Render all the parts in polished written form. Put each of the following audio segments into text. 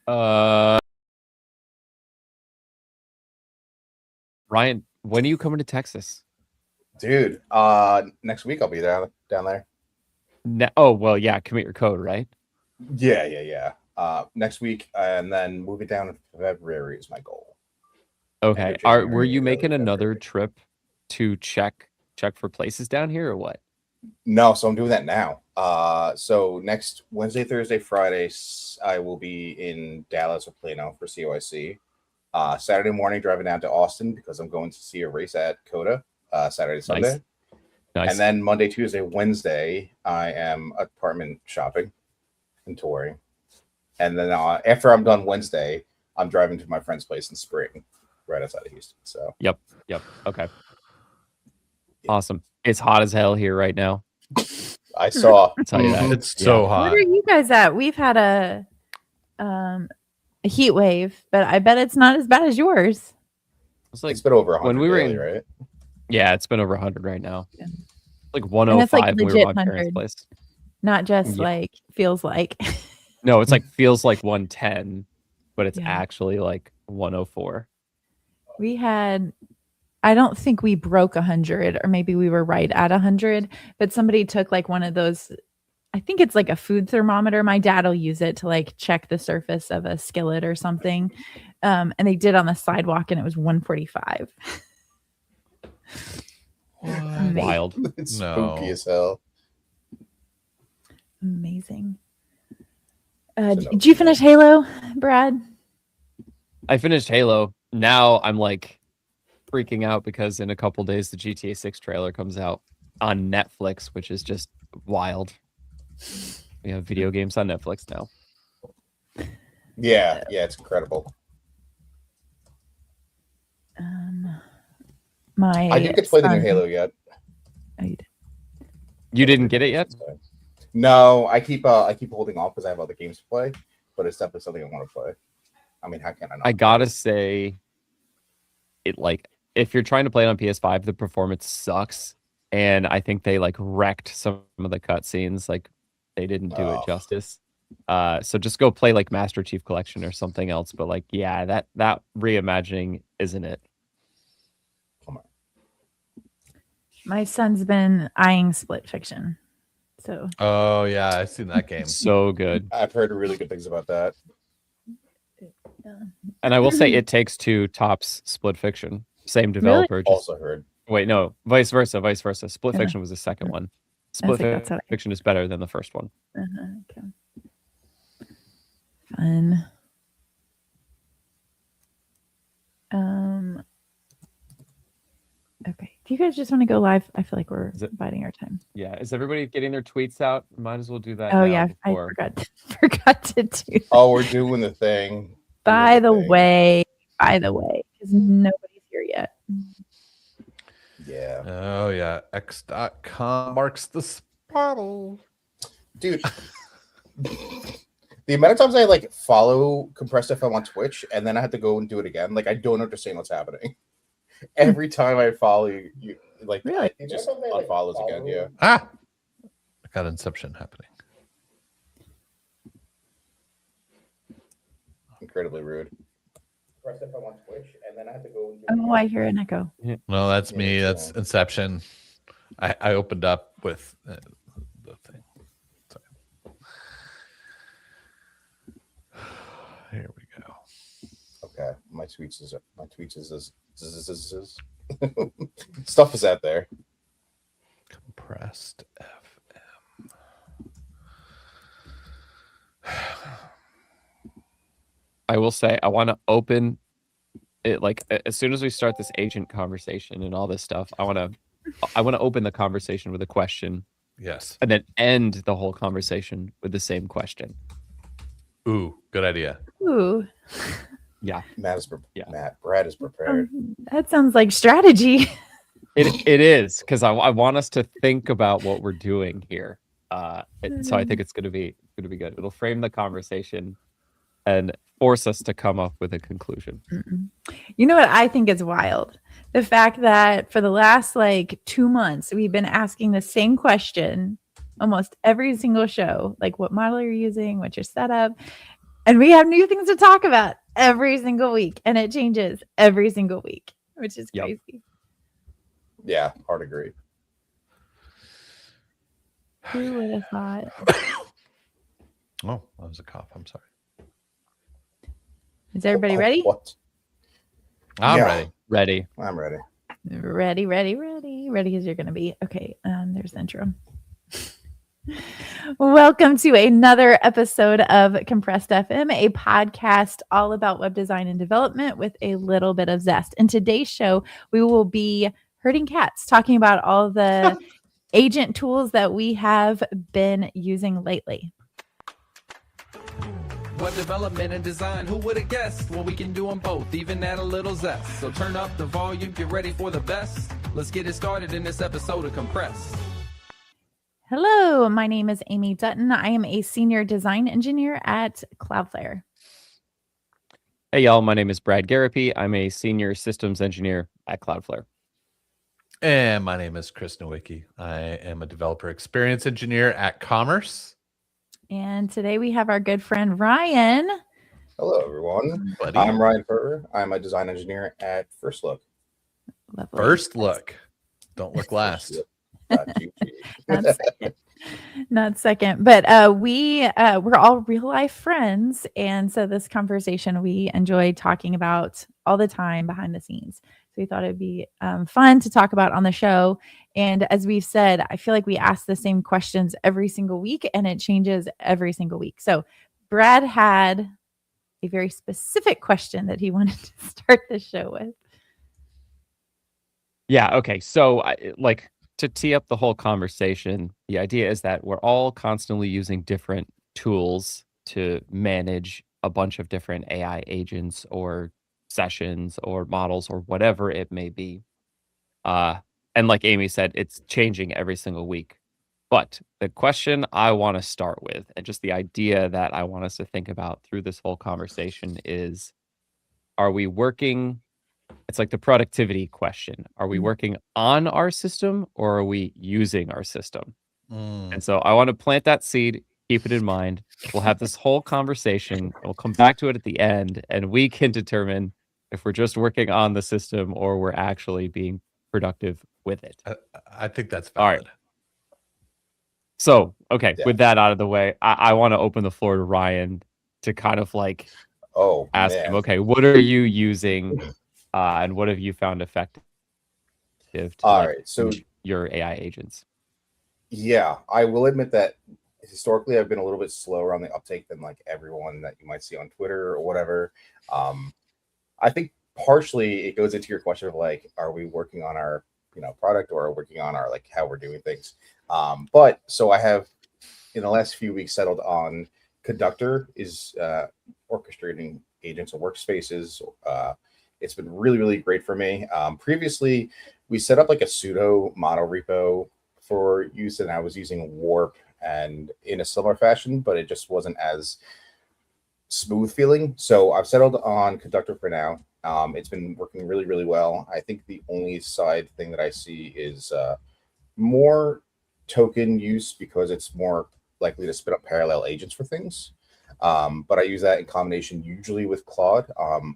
Ryan, when are you coming to Texas? Dude, next week I'll be down there. Oh, well, yeah, commit your code, right? Yeah. Next week, and then moving down in February is my goal. Okay. Were you making another February. trip to check for places down here or what? No, so I'm doing that now. So next Wednesday, Thursday, Friday, I will be in Dallas or Plano for COIC. Saturday morning, driving down to Austin because I'm going to see a race at Coda. Saturday, Sunday. Nice. And then Monday, Tuesday, Wednesday, I am apartment shopping and touring. And then after I'm done Wednesday, I'm driving to my friend's place in Spring, right outside of Houston. So Yep. Okay. Awesome. It's hot as hell here right now. I saw. I'll tell you that. It's so hot. What are you guys at? We've had a heat wave, but I bet it's not as bad as yours. It's been over 100 when we were daily, in, right? Yeah, it's been over 100 right now. Yeah. Like 105 like when we were at my parents' 100. place. Not just like feels like. No, it's like feels like 110, but it's Yeah. actually like 104. We had, I don't think we broke 100, or maybe we were right at 100, but somebody took like one of those, I think it's like a food thermometer. My dad will use it to like check the surface of a skillet or something. And they did on the sidewalk and it was 145. Wild. It's spooky as hell. Amazing. Did you finish Halo, Brad? I finished Halo. Now I'm like freaking out because in a couple days the GTA 6 trailer comes out on Netflix, which is just wild. We have video games on Netflix now. Yeah, it's incredible. I didn't get to play the new Halo yet. Oh, you did. You didn't get it yet? No, I keep holding off because I have other games to play, but it's definitely something I want to play. I mean, how can I not? I gotta say, it like if you're trying to play it on PS5, the performance sucks, and I think they like wrecked some of the cutscenes. Like they didn't do it justice. So just go play like Master Chief Collection or something else. But like, yeah, that reimagining isn't it? My son's been eyeing Split Fiction. So. Oh yeah, I've seen that game. So good. I've heard really good things about that. And I will say, It Takes Two tops Split Fiction. Same developer. Really? Also heard. Wait, no, vice versa. Split Fiction was the second one. Split Fiction is better than the first one. Okay. Fun. Okay. Do you guys just want to go live? I feel like we're biding our time. Yeah. Is everybody getting their tweets out? Might as well do that. Oh now yeah, before. I forgot to do that. Oh, we're doing the thing. By the way, because nobody's here yet. Yeah. Oh yeah. X.com marks the spot. Dude. The amount of times I like follow Compressed FM on Twitch and then I have to go and do it again, like I don't understand what's happening. Every time I follow you, like really? it just unfollows again. Yeah. I got Inception happening. Incredibly rude. Compressed FM on Twitch and then I have to go and do it Oh, I hear an echo. No, that's me. That's Inception. I opened up with the thing. Sorry. Here we go. Okay, my tweets is stuff is out there. Compressed FM. I will say I want to open it like as soon as we start this agent conversation and all this stuff. I want to open the conversation with a question. Yes. And then end the whole conversation with the same question. Ooh, good idea. Ooh. Yeah. Brad is prepared. That sounds like strategy. It is because I want us to think about what we're doing here. So I think it's gonna be good. It'll frame the conversation and force us to come up with a conclusion. You know what I think is wild? The fact that for the last like 2 months, we've been asking the same question almost every single show. Like, what model you're using, what's your setup? And we have new things to talk about every single week. And it changes every single week, which is Yep. crazy. Yeah, hard agree. Who would have thought? Oh, that was a cough. I'm sorry. Is everybody ready? What? I'm Yeah. ready. Ready. I'm ready. Ready as you're going to be. Okay, there's the intro. Welcome to another episode of Compressed FM, a podcast all about web design and development with a little bit of zest. In today's show, we will be herding cats, talking about all the agent tools that we have been using lately. Web development and design, who would have guessed? Well, we can do them both, even add a little zest. So turn up the volume, get ready for the best. Let's get it started in this episode of Compressed. Hello, my name is Amy Dutton. I am a senior design engineer at Cloudflare. Hey, y'all. My name is Brad Garapi. I'm a senior systems engineer at Cloudflare. And my name is Chris Nowicki. I am a developer experience engineer at Commerce. And today we have our good friend Ryan. Hello, everyone. Buddy. I'm Ryan Ferber. I'm a design engineer at First Look. Lovely. First look. Don't look last. GG. Not second. Not second. But we're all real life friends. And so this conversation we enjoy talking about all the time behind the scenes. So we thought it'd be fun to talk about on the show. And as we've said, I feel like we ask the same questions every single week and it changes every single week. So Brad had a very specific question that he wanted to start the show with. Yeah. Okay. So, to tee up the whole conversation, the idea is that we're all constantly using different tools to manage a bunch of different AI agents or sessions or models or whatever it may be. And like Amy said, it's changing every single week. But the question I want to start with, and just the idea that I want us to think about through this whole conversation is, are we working? It's like the productivity question. Are we working on our system or are we using our system? And so I want to plant that seed, keep it in mind. We'll have this whole conversation. We'll come back to it at the end and we can determine if we're just working on the system or we're actually being productive with it. I think that's All valid. right. So, okay, Yeah. with that out of the way, I want to open the floor to Ryan to kind of like Oh, ask man. him, okay, what are you using and what have you found effective to All right, so manage your AI agents? yeah, I will admit that historically I've been a little bit slower on the uptake than like everyone that you might see on Twitter or whatever. I think partially it goes into your question of like, are we working on our product or working on our like how we're doing things? But so I have in the last few weeks settled on Conductor is orchestrating agents or workspaces. It's been really, really great for me. Previously, we set up like a pseudo model repo for use, and I was using Warp and in a similar fashion, but it just wasn't as smooth feeling. So I've settled on Conductor for now. It's been working really, really well. I think the only side thing that I see is more token use because it's more likely to spin up parallel agents for things. But I use that in combination usually with Claude.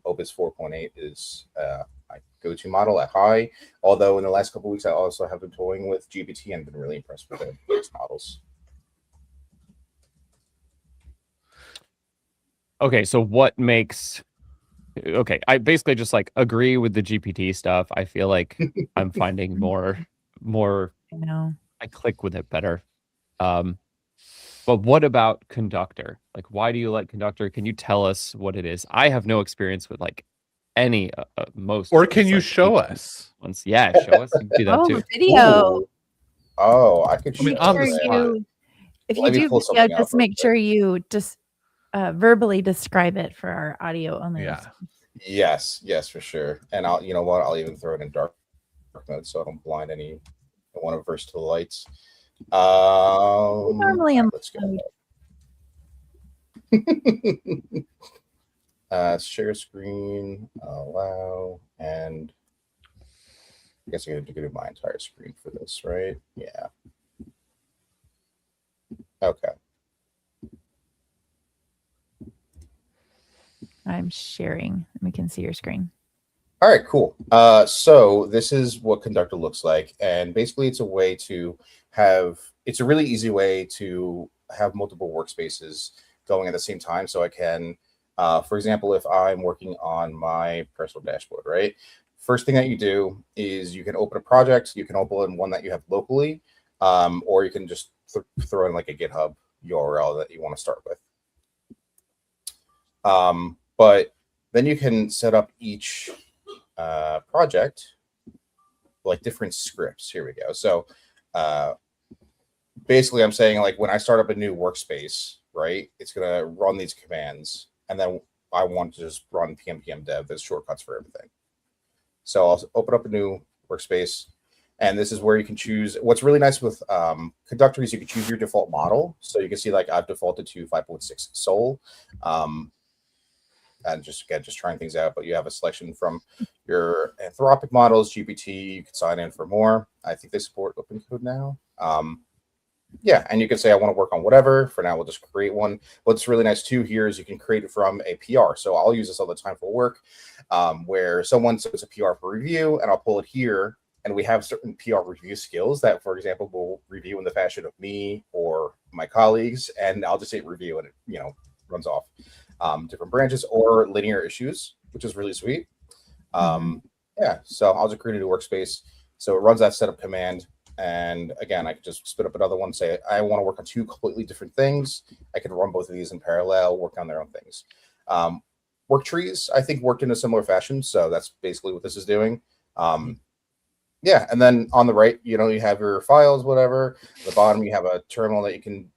Opus 4.8 is my go-to model at high. Although in the last couple of weeks, I also have been toying with GPT and been really impressed with those models. Okay, so what makes... Okay, I basically just like agree with the GPT stuff. I feel like I'm finding more I know. I click with it better. But what about Conductor? Like, why do you like Conductor? Can you tell us what it is? I have no experience with like any most. Or of can these, you like, show agent us? ones. Yeah, show us. You can do that Oh, too. video. Ooh. Oh, I could I mean, show on the that. spot. If Let you me do pull video, something up just real make quick. sure you just verbally describe it for our audio only. Yeah. Yes, for sure. And I'll, you know what? I'll even throw it in dark mode so I don't blind any one of verse to the lights. Normally in let's mode. go. Share screen, allow, and I guess I got to do my entire screen for this, right? Yeah. Okay. I'm sharing. We can see your screen. All right, cool. So this is what Conductor looks like, and basically it's a way to have. It's a really easy way to have multiple workspaces going at the same time. So I can, for example, if I'm working on my personal dashboard, right? First thing that you do is you can open a project. You can open one that you have locally, or you can just throw in like a GitHub URL that you want to start with. But then you can set up each project like different scripts. Here we go. So basically I'm saying like when I start up a new workspace, right, it's gonna run these commands, and then I want to just run pm dev. There's shortcuts for everything. So I'll open up a new workspace, and this is where you can choose. What's really nice with Conductor is you can choose your default model. So you can see like I've defaulted to 5.6 Sol. And just trying things out, but you have a selection from your Anthropic models, GPT. You can sign in for more. I think they support OpenCode now. Yeah, and you can say I want to work on whatever. For now, we'll just create one. What's really nice too here is you can create it from a PR. So I'll use this all the time for work, where someone says a PR for review, and I'll pull it here. And we have certain PR review skills that, for example, will review in the fashion of me or my colleagues, and I'll just hit review, and it runs off. Different branches or linear issues, which is really sweet. Yeah, so I'll just create a new workspace. So it runs that setup command. And again, I could just spit up another one, say I want to work on two completely different things. I could run both of these in parallel, work on their own things. Work trees, I think, worked in a similar fashion. So that's basically what this is doing. Yeah, and then on the right, you have your files, whatever. At the bottom, you have a terminal that you can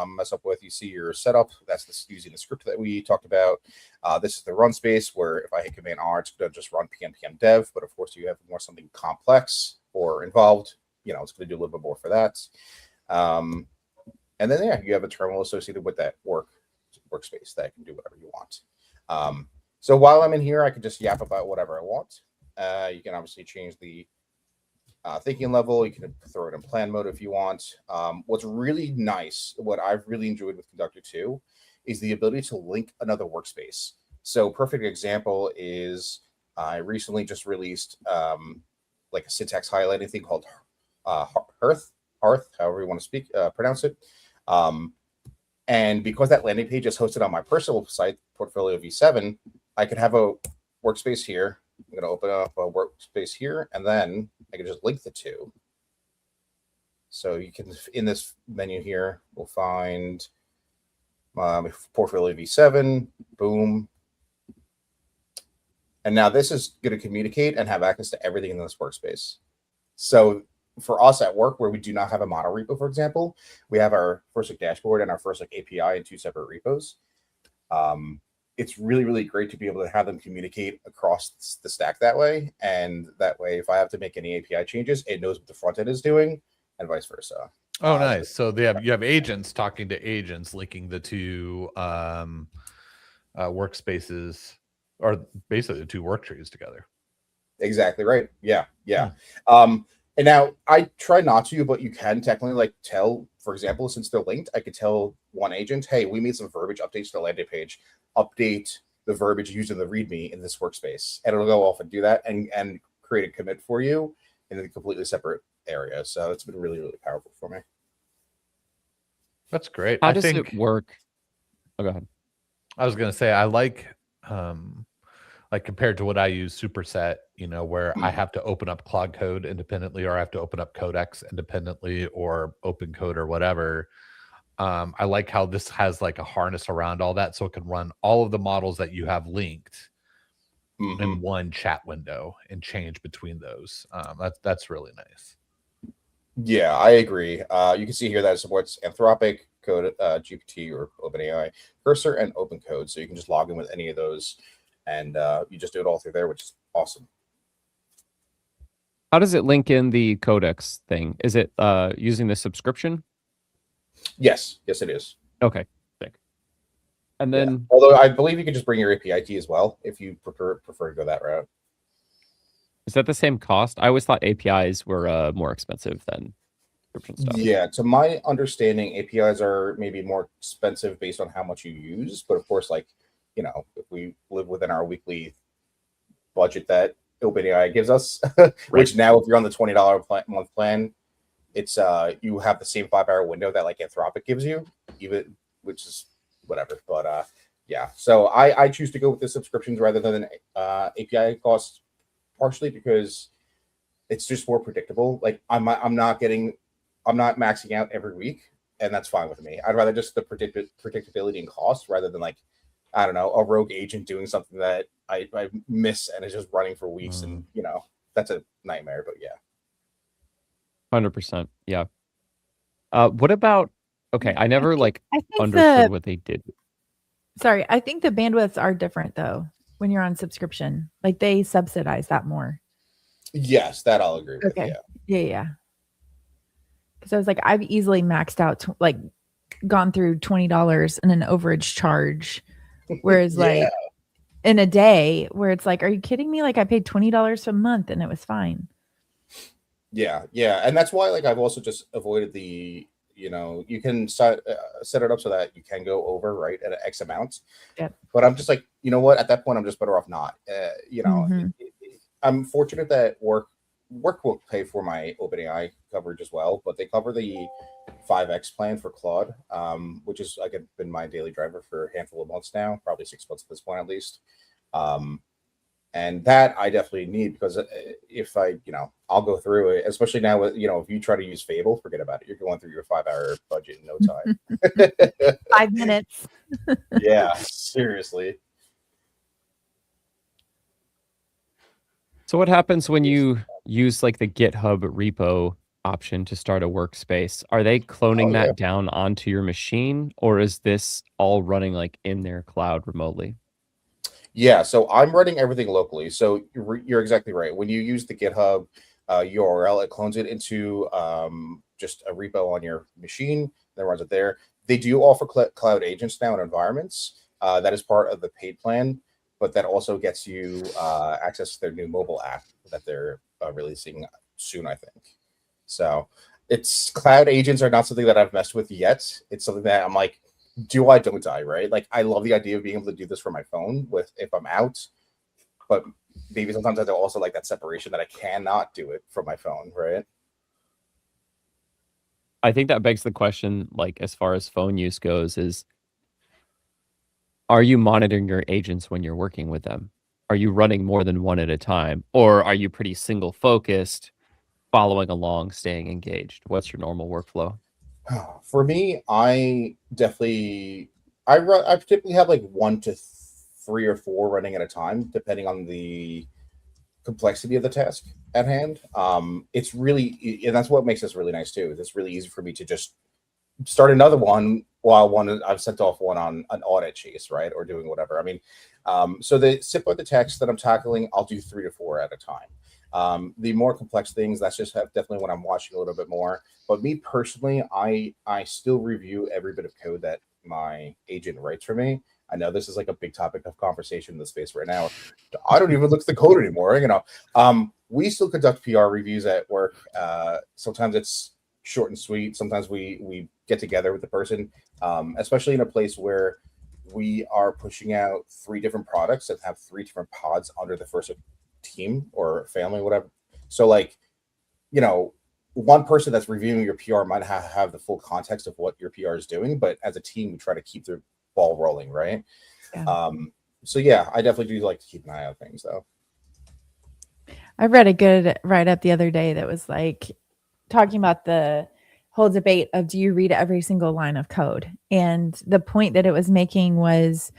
mess up with. You see your setup. That's using the script that we talked about. This is the run space where if I hit Command R, it's going to just run pm dev. But of course, you have more something complex or involved. It's going to do a little bit more for that. And then yeah, you have a terminal associated with that workspace that can do whatever you want. So while I'm in here, I can just yap about whatever I want. You can obviously change the thinking level. You can throw it in plan mode if you want. What's really nice, what I've really enjoyed with Conductor 2, is the ability to link another workspace. So perfect example is I recently just released like a syntax highlighting thing called Hearth, however you want to pronounce it. And because that landing page is hosted on my personal site, Portfolio V7, I could have a workspace here. I'm going to open up a workspace here, and then I can just link the two. So you can, in this menu here, we'll find Portfolio V7, boom. And now this is going to communicate and have access to everything in this workspace. So for us at work, where we do not have a model repo, for example, we have our first dashboard and our first API in two separate repos. It's really, really great to be able to have them communicate across the stack that way. And that way, if I have to make any API changes, it knows what the front end is doing and vice versa. Oh, nice. So you have agents talking to agents, linking the two workspaces, or basically the two work trees together. Exactly right. Yeah. And now I try not to, but you can technically tell, for example, since they're linked, I could tell one agent, hey, we made some verbiage updates to the landing page. Update the verbiage used in the README in this workspace, and it'll go off and do that and create a commit for you in a completely separate area. So it's been really, really powerful for me. That's great. How does it work? Oh, go ahead. I was going to say, I like compared to what I use, Superset, where I have to open up Claude Code independently, or I have to open up Codex independently, or OpenCode or whatever. I like how this has a harness around all that, so it can run all of the models that you have linked in one chat window and change between those. That's really nice. Yeah, I agree. You can see here that it supports Anthropic, Code, GPT, or OpenAI, Cursor, and OpenCode. So you can just log in with any of those, and you just do it all through there, which is awesome. How does it link in the Codex thing? Is it using the subscription? Yes, it is. Okay, sick. And then, yeah. Although I believe you can just bring your API key as well if you prefer to go that route. Is that the same cost? I always thought APIs were more expensive than subscription stuff. Yeah, to my understanding, APIs are maybe more expensive based on how much you use. But of course, if we live within our weekly budget that OpenAI gives us, which now if you're on the $20 month plan, it's you have the same 5-hour window that like Anthropic gives you, even, which is whatever. But yeah, so I choose to go with the subscriptions rather than API costs, partially because it's just more predictable. Like I'm not maxing out every week, and that's fine with me. I'd rather just the predictability and cost rather than like, I don't know, a rogue agent doing something that I miss and is just running for weeks, and that's a nightmare. But yeah, 100%. Yeah. What about? Okay, I never I think understood what they did. Sorry, I think the bandwidths are different though when you're on subscription. Like they subsidize that more. yes, that I'll agree with. Okay. Yeah. Because I was like, I've easily maxed out, gone through $20 in an overage charge. Whereas like in a day where it's like, are you kidding me? Like I paid $20 a month and it was fine. Yeah. And that's why like I've also just avoided the, you can set it up so that you can go over, right, at an X amount. Yep. But I'm just like, you know what? At that point, I'm just better off not. I'm fortunate that work will pay for my OpenAI coverage as well, but they cover the 5X plan for Claude, which is like been my daily driver for a handful of months now, probably 6 months at this point at least. And that I definitely need, because if I'll go through it, especially now with, if you try to use Fable, forget about it. You're going through your 5-hour budget in no time. 5 minutes. Yeah, seriously. So what happens when you use like the GitHub repo option to start a workspace? Are they cloning that down onto your machine, or is this all running like in their cloud remotely? Yeah, so I'm running everything locally. So you're exactly right. When you use the GitHub URL, it clones it into just a repo on your machine, then runs it there. They do offer cloud agents now in environments. That is part of the paid plan, but that also gets you access to their new mobile app that they're releasing soon, I think. So it's cloud agents are not something that I've messed with yet. It's something that I'm like, don't I, right? Like I love the idea of being able to do this from my phone if I'm out, but maybe sometimes I also like that separation that I cannot do it from my phone, right? I think that begs the question, like as far as phone use goes, is are you monitoring your agents when you're working with them? Are you running more than one at a time, or are you pretty single focused, following along, staying engaged? What's your normal workflow? For me, I typically have like 1 to 3 or 4 running at a time, depending on the complexity of the task at hand. It's really, and that's what makes this really nice too. It's really easy for me to just start another one while I've sent off one on an audit chase, right, or doing whatever. I mean, so the simpler the text that I'm tackling, I'll do 3 to 4 at a time. The more complex things, that's just definitely when I'm watching a little bit more. But me personally, I still review every bit of code that my agent writes for me. I know this is like a big topic of conversation in the space right now. I don't even look at the code anymore. We still conduct PR reviews at work. Sometimes it's short and sweet. Sometimes we get together with the person, especially in a place where we are pushing out 3 different products that have 3 different pods under the first team or family, whatever. So like, one person that's reviewing your PR might have the full context of what your PR is doing, but as a team, we try to keep the ball rolling, right? Yeah. So yeah, I definitely do like to keep an eye on things though. I read a good write-up the other day that was like talking about the whole debate of do you read every single line of code? And the point that it was making was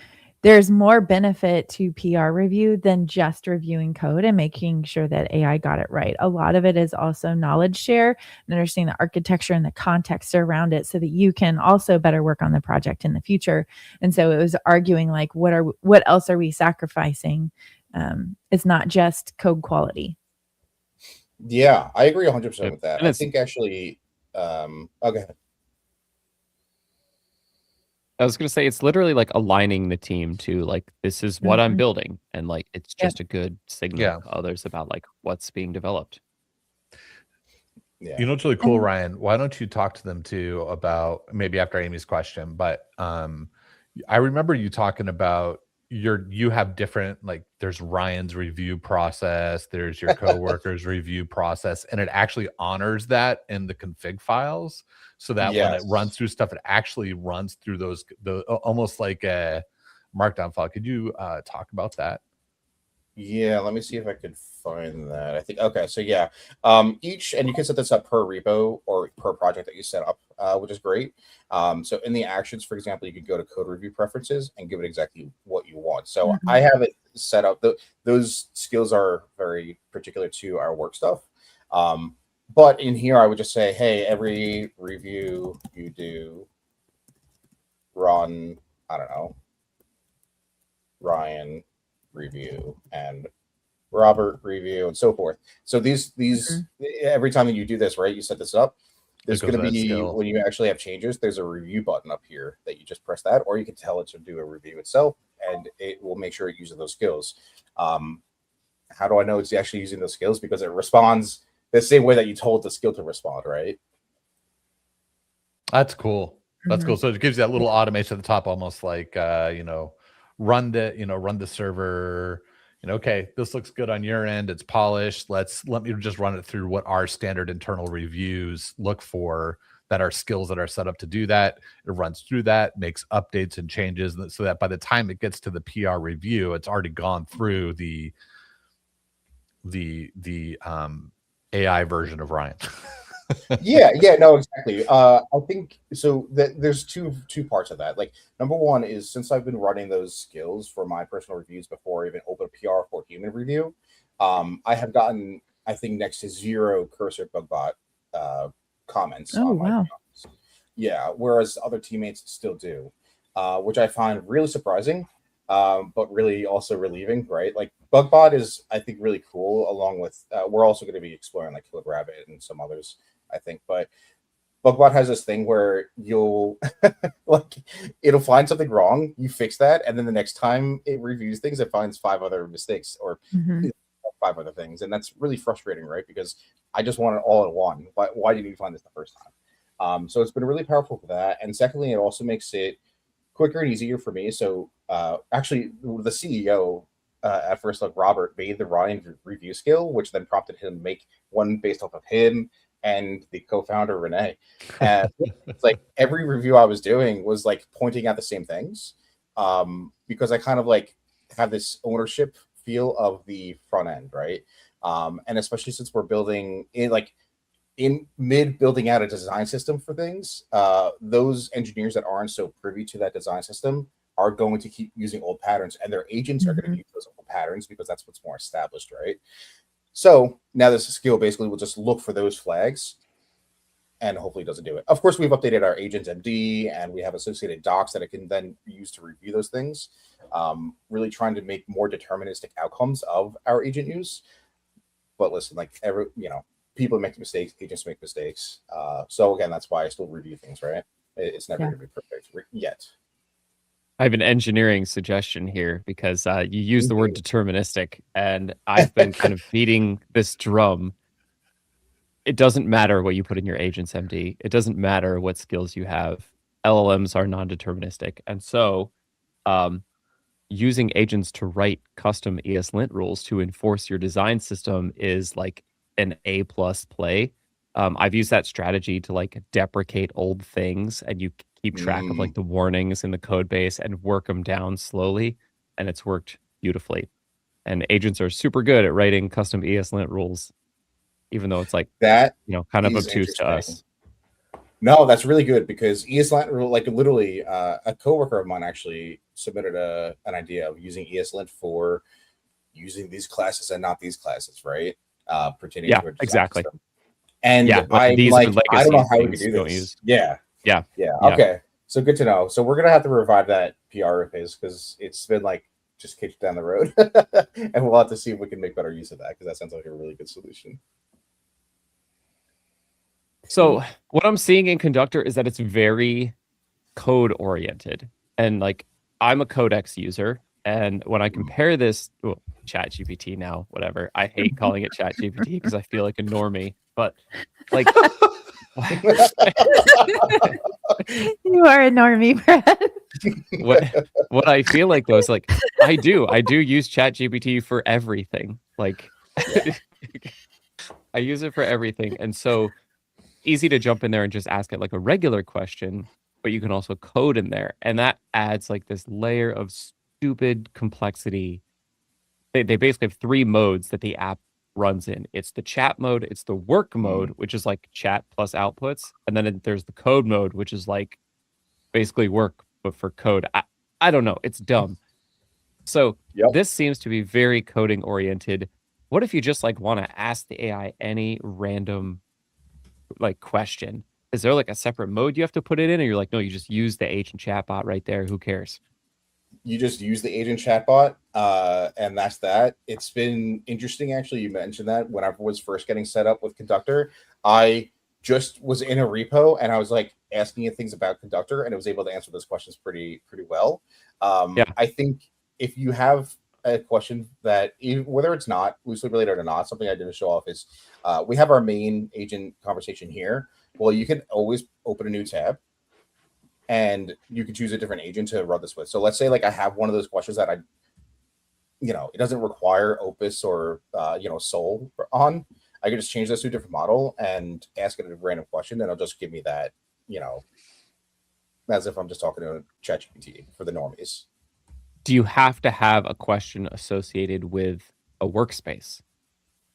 there's more benefit to PR review than just reviewing code and making sure that AI got it right. A lot of it is also knowledge share and understanding the architecture and the context around it so that you can also better work on the project in the future. And so it was arguing like, what else are we sacrificing? It's not just code quality. Yeah, I agree 100% with that. And I think actually, okay. I was going to say, it's literally like aligning the team to like, this is what I'm building. And like, it's just a good signal to others about like what's being developed. Yeah. You know what's really cool, Ryan? Why don't you talk to them too about maybe after Amy's question, but I remember you talking about you have different, like there's Ryan's review process, there's your coworker's review process, and it actually honors that in the config files, so that when it Yes. runs through stuff, it actually runs through the almost like a markdown file. Could you talk about that? Yeah, let me see if I could find that. I think okay, so yeah, each and you can set this up per repo or per project that you set up, which is great. So in the actions, for example, you could go to code review preferences and give it exactly what you want. So Mhm. I have it set up. Those skills are very particular to our work stuff. But in here, I would just say, hey, every review you do, run, I don't know, Ryan review and Robert review and so forth. So these every time that you do this, right, you set this up, there's It goes going to to that be skill. when you actually have changes, there's a review button up here that you just press that, or you can tell it to do a review itself, and it will make sure it uses those skills. How do I know it's actually using those skills? Because it responds the same way that you told the skill to respond, right? That's cool. That's Mhm. cool. So it gives you that little automation at the top, almost like run the server. Okay, this looks good on your end. It's polished. Let me just run it through what our standard internal reviews look for, that are skills that are set up to do that. It runs through that, makes updates and changes, so that by the time it gets to the PR review, it's already gone through the AI version of Ryan. yeah, no, exactly. I think so. There's two parts of that. Like, number one is, since I've been running those skills for my personal reviews before I even open a PR for human review, I have gotten, I think, next to 0 cursor bugbot comments Oh, on my wow. comments. Yeah, whereas other teammates still do, which I find really surprising, but really also relieving, right? Like, bugbot is, I think, really cool. Along with, we're also going to be exploring like Killer Rabbit and some others, I think. But bugbot has this thing where you'll like, it'll find something wrong, you fix that, and then the next time it reviews things, it finds 5 other mistakes or Mhm. 5 other things, and that's really frustrating, right? Because I just want it all in one. Why did you find this the first time? So it's been really powerful for that. And secondly, it also makes it quicker and easier for me. So actually, the CEO at first, like Robert, made the Ryan review skill, which then prompted him to make one based off of him and the co-founder Renee. And it's like every review I was doing was like pointing out the same things, because I kind of like have this ownership feel of the front end, right? And especially since we're building in mid building out a design system for things, those engineers that aren't so privy to that design system are going to keep using old patterns, and their agents are going to use those old patterns because that's what's more established, right? So now this skill basically will just look for those flags and hopefully doesn't do it. Of course, we've updated our agents MD, and we have associated docs that it can then use to review those things, really trying to make more deterministic outcomes of our agent use. But listen, like people make mistakes, agents make mistakes. So again, that's why I still review things, right? It's never going to be perfect yet. I have an engineering suggestion here, because you use the word deterministic, and I've been kind of beating this drum. It doesn't matter what you put in your agents MD. It doesn't matter what skills you have. LLMs are non-deterministic. And so using agents to write custom ESLint rules to enforce your design system is like an A+ play. I've used that strategy to like deprecate old things, and you keep track of like the warnings in the code base and work them down slowly, and it's worked beautifully. And agents are super good at writing custom ESLint rules, even though it's like that kind of is obtuse to us. interesting. No, that's really good, because ESLint rule, like literally, a coworker of mine actually submitted an idea of using ESLint for using these classes and not these classes, right? Pertaining to a design exactly. system. And but I'm these like, are I don't know how we things could do you don't this. use. Yeah. Okay, so good to know. So we're gonna have to revive that PR of his, because it's been like just kicked down the road, and we'll have to see if we can make better use of that, because that sounds like a really good solution. So what I'm seeing in Conductor is that it's very code oriented, and like I'm a Codex user, and when I compare this, ChatGPT now, whatever, I hate calling it ChatGPT because I feel like a normie, but like You are a normie, Brad. what I feel like though is like I do use ChatGPT for everything. Like I use it for everything, and so easy to jump in there and just ask it like a regular question, but you can also code in there, and that adds like this layer of stupid complexity. They basically have 3 modes that the app runs in. It's the chat mode, it's the work mode, which is like chat plus outputs, and then there's the code mode, which is like basically work but for code. I don't know, it's dumb. So this seems to be very coding oriented. What if you just like want to ask the AI any random like question? Is there like a separate mode you have to put it in, or you're like, no, you just use the agent chatbot right there, who cares? You just use the agent chatbot, and that's that. It's been interesting, actually. You mentioned that when I was first getting set up with Conductor, I just was in a repo and I was like asking it things about Conductor, and it was able to answer those questions pretty well. I think if you have a question that, whether it's not loosely related or not, something I didn't show off is we have our main agent conversation here. Well, you can always open a new tab, and you can choose a different agent to run this with. So let's say like I have one of those questions that it doesn't require Opus or Soul on. I could just change this to a different model and ask it a random question, and it'll just give me that, as if I'm just talking to ChatGPT for the normies. Do you have to have a question associated with a workspace?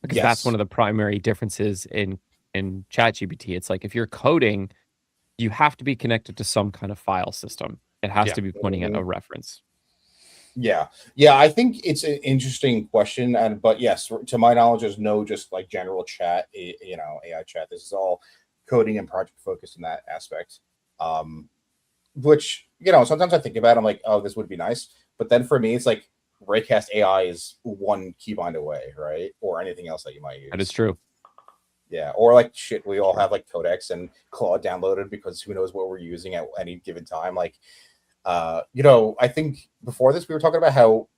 Because that's one of the primary differences in ChatGPT. It's like if you're coding, you have to be connected to some kind of file system. It has to be pointing at a reference. Yeah. I think it's an interesting question, but yes, to my knowledge, there's no just like general chat, AI chat. This is all coding and project focused in that aspect. Which sometimes I think about it, I'm like, oh, this would be nice, but then for me, it's like Raycast AI is one keybind away, right? Or anything else that you might use. That is true. Yeah, or like shit, we all have like Codex and Claude downloaded because who knows what we're using at any given time. Like, I think before this we were talking about how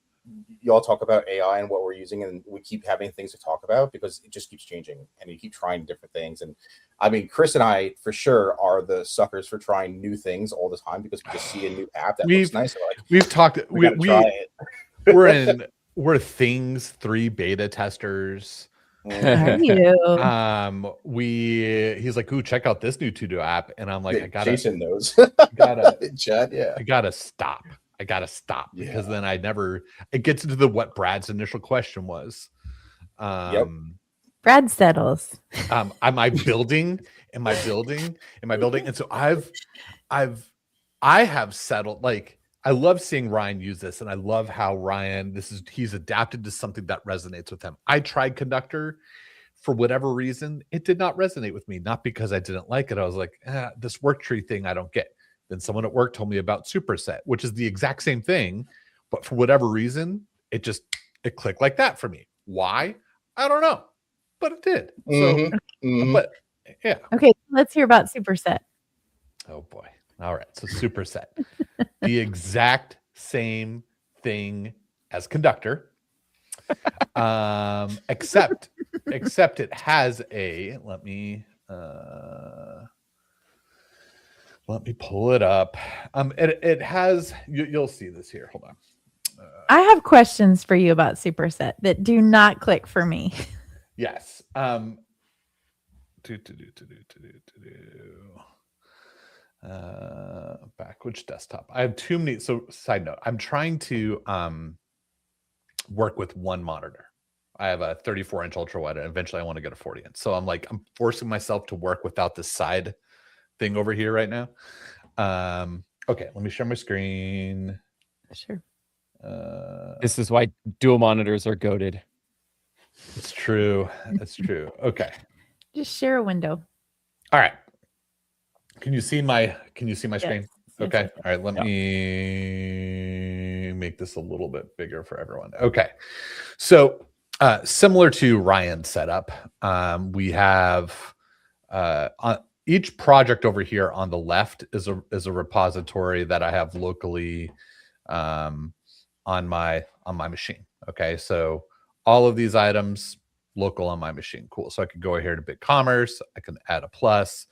y'all talk about AI and what we're using, and we keep having things to talk about because it just keeps changing and you keep trying different things. And I mean, Chris and I for sure are the suckers for trying new things all the time because we just see a new app that looks nice. And we've talked. Try it. We're Things 3 beta testers. Are you? He's like, ooh, check out this new To-Do app, and I'm like, Jason knows. Chad, I gotta stop because then it gets into what Brad's initial question was. Brad settles. Am I building? And so I have settled. Like, I love seeing Ryan use this, and I love how he's adapted to something that resonates with him. I tried Conductor for whatever reason. It did not resonate with me, not because I didn't like it. I was like, this work tree thing, I don't get. Then someone at work told me about Superset, which is the exact same thing, but for whatever reason, it clicked like that for me. Why? I don't know, but it did. But yeah. Okay, let's hear about Superset. Oh boy. All right. So Superset, the exact same thing as Conductor, except it has let me pull it up. It has, you'll see this here. Hold on. I have questions for you about Superset that do not click for me. Yes. Back which desktop? I have too many. So side note, I'm trying to work with one monitor. I have a 34-inch ultra wide, and eventually I want to get a 40-inch. So I'm forcing myself to work without this side thing over here right now. Okay, let me share my screen. Sure. This is why dual monitors are goated. It's true. That's true. Okay. Just share a window. All right. Can you see my screen? Okay. Yes. All right. Let me make this a little bit bigger for everyone. Okay. So similar to Ryan's setup, we have each project over here on the left is a repository that I have locally on my machine. Okay. So all of these items local on my machine. Cool. So I can go here to BigCommerce, I can add a plus,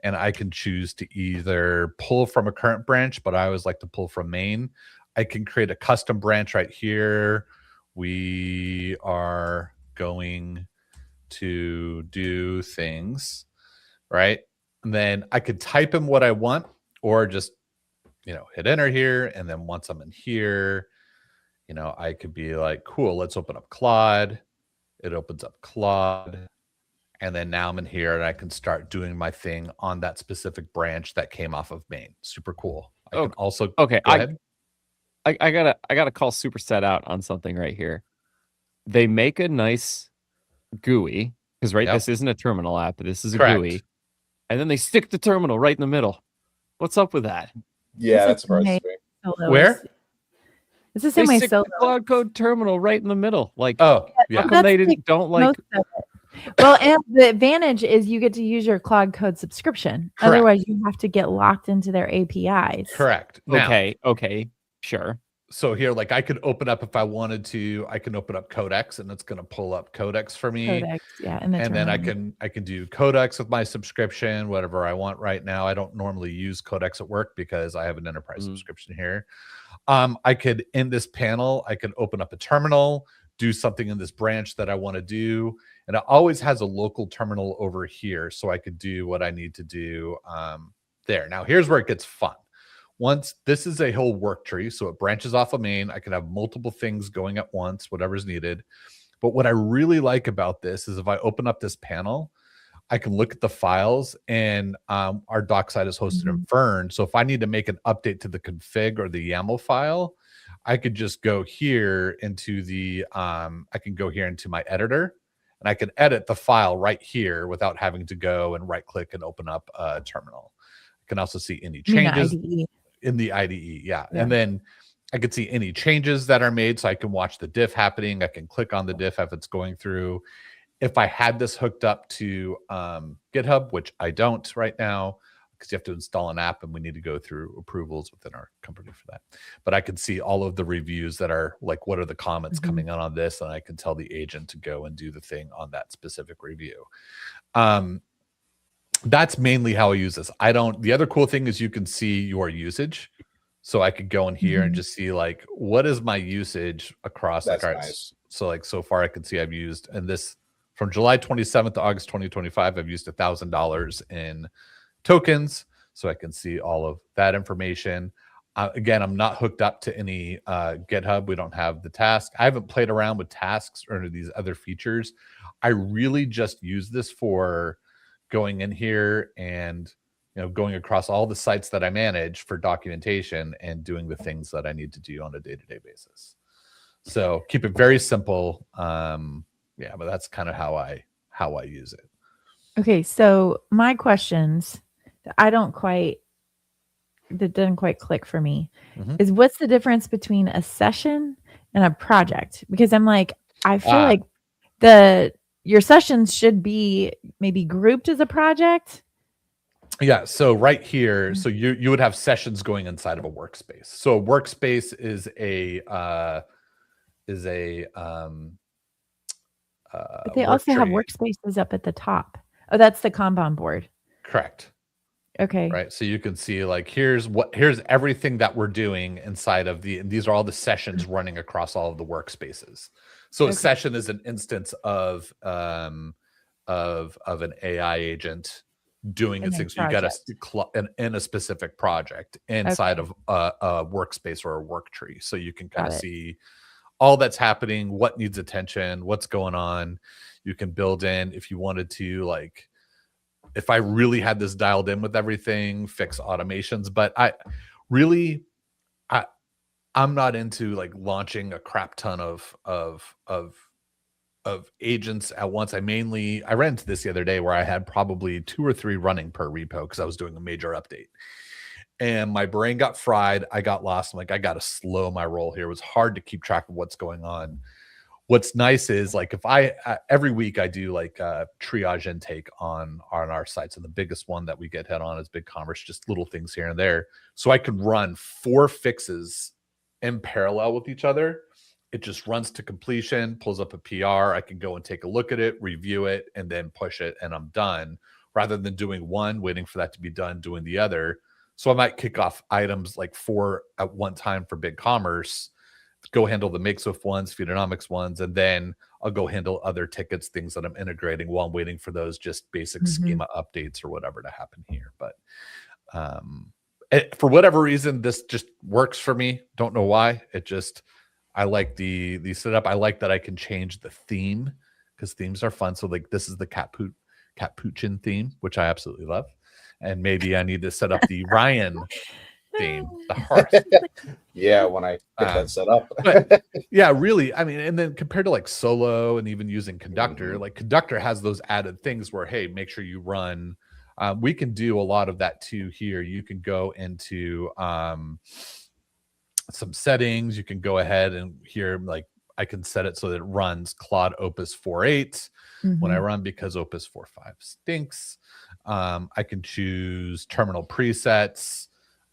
and I can choose to either pull from a current branch, but I always like to pull from main. I can create a custom branch right here. We are going to do things, right? And then I could type in what I want, or just, hit enter here. And then once I'm in here, I could be like, cool, let's open up Claude. It opens up Claude. And then now I'm in here and I can start doing my thing on that specific branch that came off of main. Super cool. I can also, Okay. go ahead. I gotta call Superset out on something right here. They make a nice GUI because Yep. this isn't a terminal app. This is a Correct. GUI, and then they stick the terminal right in the middle. What's up with that? Yeah, that This is surprises amazing. me. Solo Where? is- It's the same They way stick Solo. the Cloud Code terminal right in the middle. Like, Oh, how yeah. come That's they like don't like? most of it. Well, and the advantage is you get to use your Cloud Code subscription. Correct. Otherwise, you have to get locked into their APIs. Correct. Now, Okay, sure. so here, like I could open up if I wanted to, I can open up Codex and it's going to pull up Codex for me. Codex, yeah, and And then I terminal. can do Codex with my subscription, whatever I want right now. I don't normally use Codex at work because I have an enterprise subscription here. I could, in this panel, I can open up a terminal, do something in this branch that I want to do. And it always has a local terminal over here. So I could do what I need to do there. Now, here's where it gets fun. Once this is a whole work tree, so it branches off of main, I can have multiple things going at once, whatever's needed. But what I really like about this is if I open up this panel, I can look at the files, and our doc site is hosted in Vern. So if I need to make an update to the config or the YAML file, I could just go here into the, I can go here into my editor, and I can edit the file right here without having to go and right click and open up a terminal. I can also see any You mean the changes IDE. in the IDE. Yeah. Yeah. And then I could see any changes that are made. So I can watch the diff happening. I can click on the diff if it's going through. If I had this hooked up to GitHub, which I don't right now, because you have to install an app and we need to go through approvals within our company for that. But I could see all of the reviews that are like, what are the comments coming out on this? And I can tell the agent to go and do the thing on that specific review. That's mainly how I use this. The other cool thing is you can see your usage. So I could go in here and just see like, what is my usage across That's like, all right, nice. so like so far I can see I've used, and this from July 27th to August 2025, I've used $1,000 in tokens. So I can see all of that information. Again, I'm not hooked up to any GitHub. We don't have the task. I haven't played around with tasks or any of these other features. I really just use this for going in here and going across all the sites that I manage for documentation and doing the things that I need to do on a day-to-day basis. So keep it very simple. Yeah, but that's kind of how I use it. Okay, so my questions that didn't quite click for me is what's the difference between a session and a project? Because I'm like, I feel like your sessions should be maybe grouped as a project. Yeah, so right here, so you would have sessions going inside of a workspace. So a workspace is a But they also have workspaces up at the top. Oh, that's the Kanban board. Correct. Okay. Right. So you can see like here's everything that we're doing inside of these are all the sessions running across all of the workspaces. So a session is an instance of an AI agent doing its things. So you got in a specific project inside of a workspace or a work tree. So you can kind of see all that's happening, what needs attention, what's going on. You can build in if you wanted to, like, if I really had this dialed in with everything, fix automations. But I'm not into like launching a crap ton of agents at once. I ran into this the other day where I had probably 2 or 3 running per repo because I was doing a major update. And my brain got fried. I got lost. I'm like, I got to slow my roll here. It was hard to keep track of what's going on. What's nice is like if every week I do like a triage intake on our sites, and the biggest one that we get hit on is BigCommerce, just little things here and there. So I could run 4 fixes in parallel with each other it just runs to completion, pulls up a PR. I can go and take a look at it, review it, and then push it, and I'm done. Rather than doing one, waiting for that to be done, doing the other. So I might kick off items like 4 at one time for BigCommerce, go handle the Makeswift ones, Feedonomics ones, and then I'll go handle other tickets, things that I'm integrating while I'm waiting for those just basic schema updates or whatever to happen here. But for whatever reason, this just works for me. Don't know why. I like the setup. I like that I can change the theme because themes are fun. So like this is the Capuchin theme, which I absolutely love. And maybe I need to set up the Ryan theme, the hearth. Yeah, when I get that set up. But yeah, really. I mean, and then compared to like Solo and even using Conductor, like Conductor has those added things where, hey, make sure you run. We can do a lot of that too here. You can go into some settings. You can go ahead and here, like I can set it so that it runs Claude Opus 4.8 when I run because Opus 4.5 stinks. I can choose terminal presets.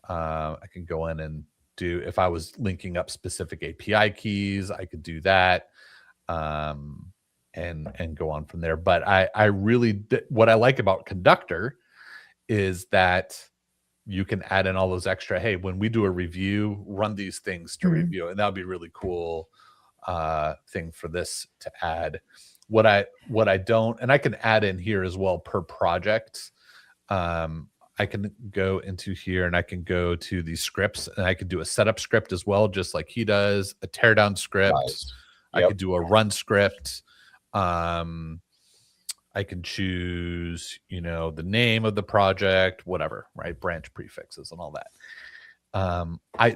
I can go in and do, if I was linking up specific API keys, I could do that and go on from there. But I really, what I like about Conductor is that you can add in all those extra, hey, when we do a review, run these things to review. And that would be a really cool thing for this to add. What I don't, and I can add in here as well per project. I can go into here and I can go to the scripts and I could do a setup script as well, just like he does, a teardown script. Nice. I could do a run script. I can choose, the name of the project, whatever, right? Branch prefixes and all that.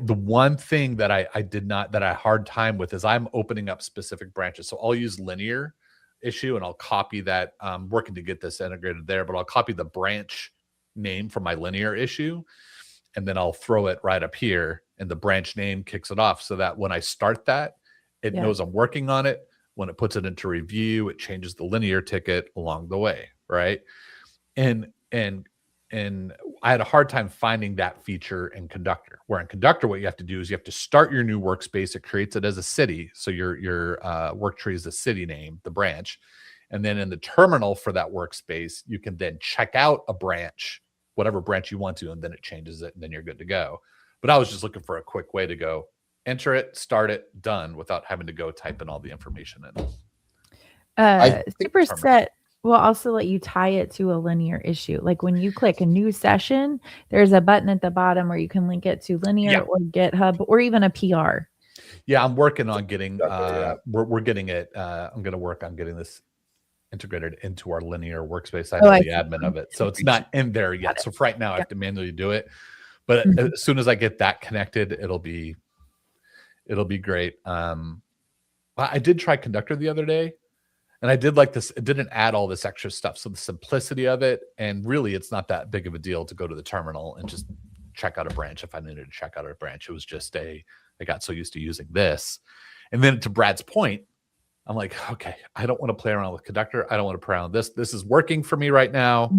The one thing that I had a hard time with is I'm opening up specific branches. So I'll use linear issue and I'll copy that. I'm working to get this integrated there, but I'll copy the branch name from my linear issue and then I'll throw it right up here and the branch name kicks it off so that when I start that, it knows I'm working on it. When it puts it into review, it changes the linear ticket along the way, right? And I had a hard time finding that feature in Conductor. Where in Conductor, what you have to do is you have to start your new workspace. It creates it as a city. So your work tree is the city name, the branch. And then in the terminal for that workspace, you can then check out a branch, whatever branch you want to, and then it changes it, and then you're good to go. But I was just looking for a quick way to go enter it, start it, done, without having to go type in all the information in. Superset will also let you tie it to a linear issue. Like when you click a new session, there's a button at the bottom where you can link it to linear or GitHub or even a PR. Yeah, I'm working on getting, we're getting it. I'm going to work on getting this integrated into our linear workspace. I'm the admin of it. So it's not in there yet. So for right now, I have to manually do it. But as soon as I get that connected, it'll be great. I did try Conductor the other day and I did like this. It didn't add all this extra stuff. So the simplicity of it, and really it's not that big of a deal to go to the terminal and just check out a branch. If I needed to check out a branch, it was just I got so used to using this. And then to Brad's point, I'm like, okay, I don't want to play around with Conductor. I don't want to play around with this. This is working for me right now.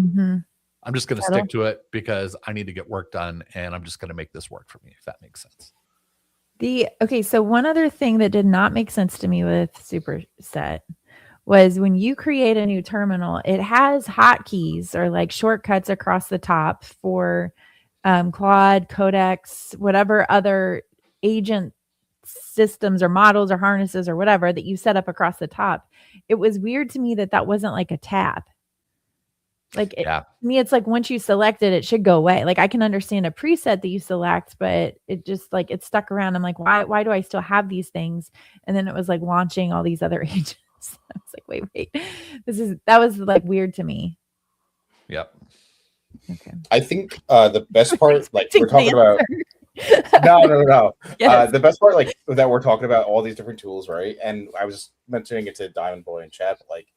I'm just going to stick to it because I need to get work done and I'm just going to make this work for me, if that makes sense. So one other thing that did not make sense to me with Superset was when you create a new terminal, it has hotkeys or like shortcuts across the top for Claude, Codex, whatever other agent systems or models or harnesses or whatever that you set up across the top. It was weird to me that wasn't like a tab. Like to me, it's like once you select it, it should go away. Like I can understand a preset that you select, but it just like it stuck around. I'm like, why do I still have these things? And then it was like launching all these other agents. I was like, wait, that was like weird to me. Yep. Okay. I think the best part, like we're talking about. No. Yes. The best part, like that we're talking about all these different tools, right? And I was mentioning it to Diamond Boy in chat, but like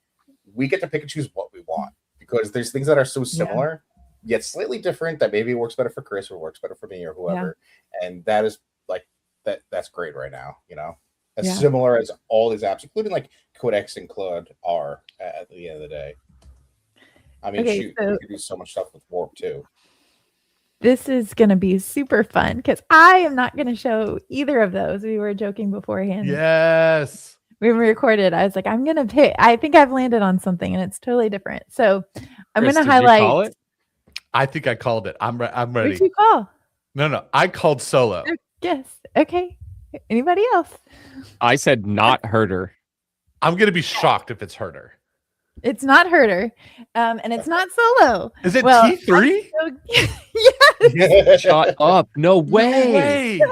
we get to pick and choose what we want because there's things that are so similar yet slightly different that maybe works better for Chris or works better for me or whoever. And that is like that's great right now, as similar as all these apps, including like Codex and Claude are at the end of the day. I mean, you can do so much stuff with Warp too. This is going to be super fun because I am not going to show either of those. We were joking beforehand. Yes. When we recorded, I was like, I'm going to pick. I think I've landed on something and it's totally different. So I'm Chris, going to did you call highlight. it? I think I called it. I'm What'd ready. you call? No, I called Solo. Yes. Okay. Anybody else? I said not herder. I'm gonna be shocked if it's Herder. It's not Herder, and it's not Solo. Is it Well, T3? yes. Shut up. No No way. way.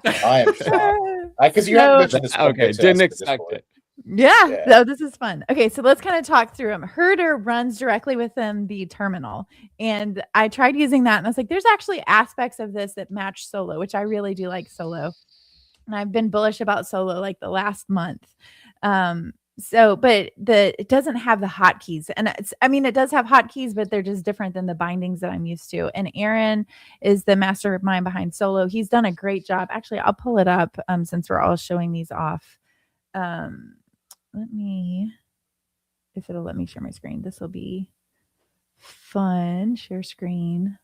I am shocked. Because you So- haven't mentioned this. Okay, before, so didn't that's a expect disappointment. it. Yeah, Yeah. so this is fun. Okay, so let's kind of talk through them. Herder runs directly within the terminal, and I tried using that, and I was like, "There's actually aspects of this that match Solo, which I really do like Solo." And I've been bullish about Solo like the last month. But it doesn't have the hotkeys, and it does have hotkeys, but they're just different than the bindings that I'm used to. And Aaron is the mastermind behind Solo. He's done a great job. Actually, I'll pull it up since we're all showing these off. If it'll let me share my screen, this will be fun. Share screen.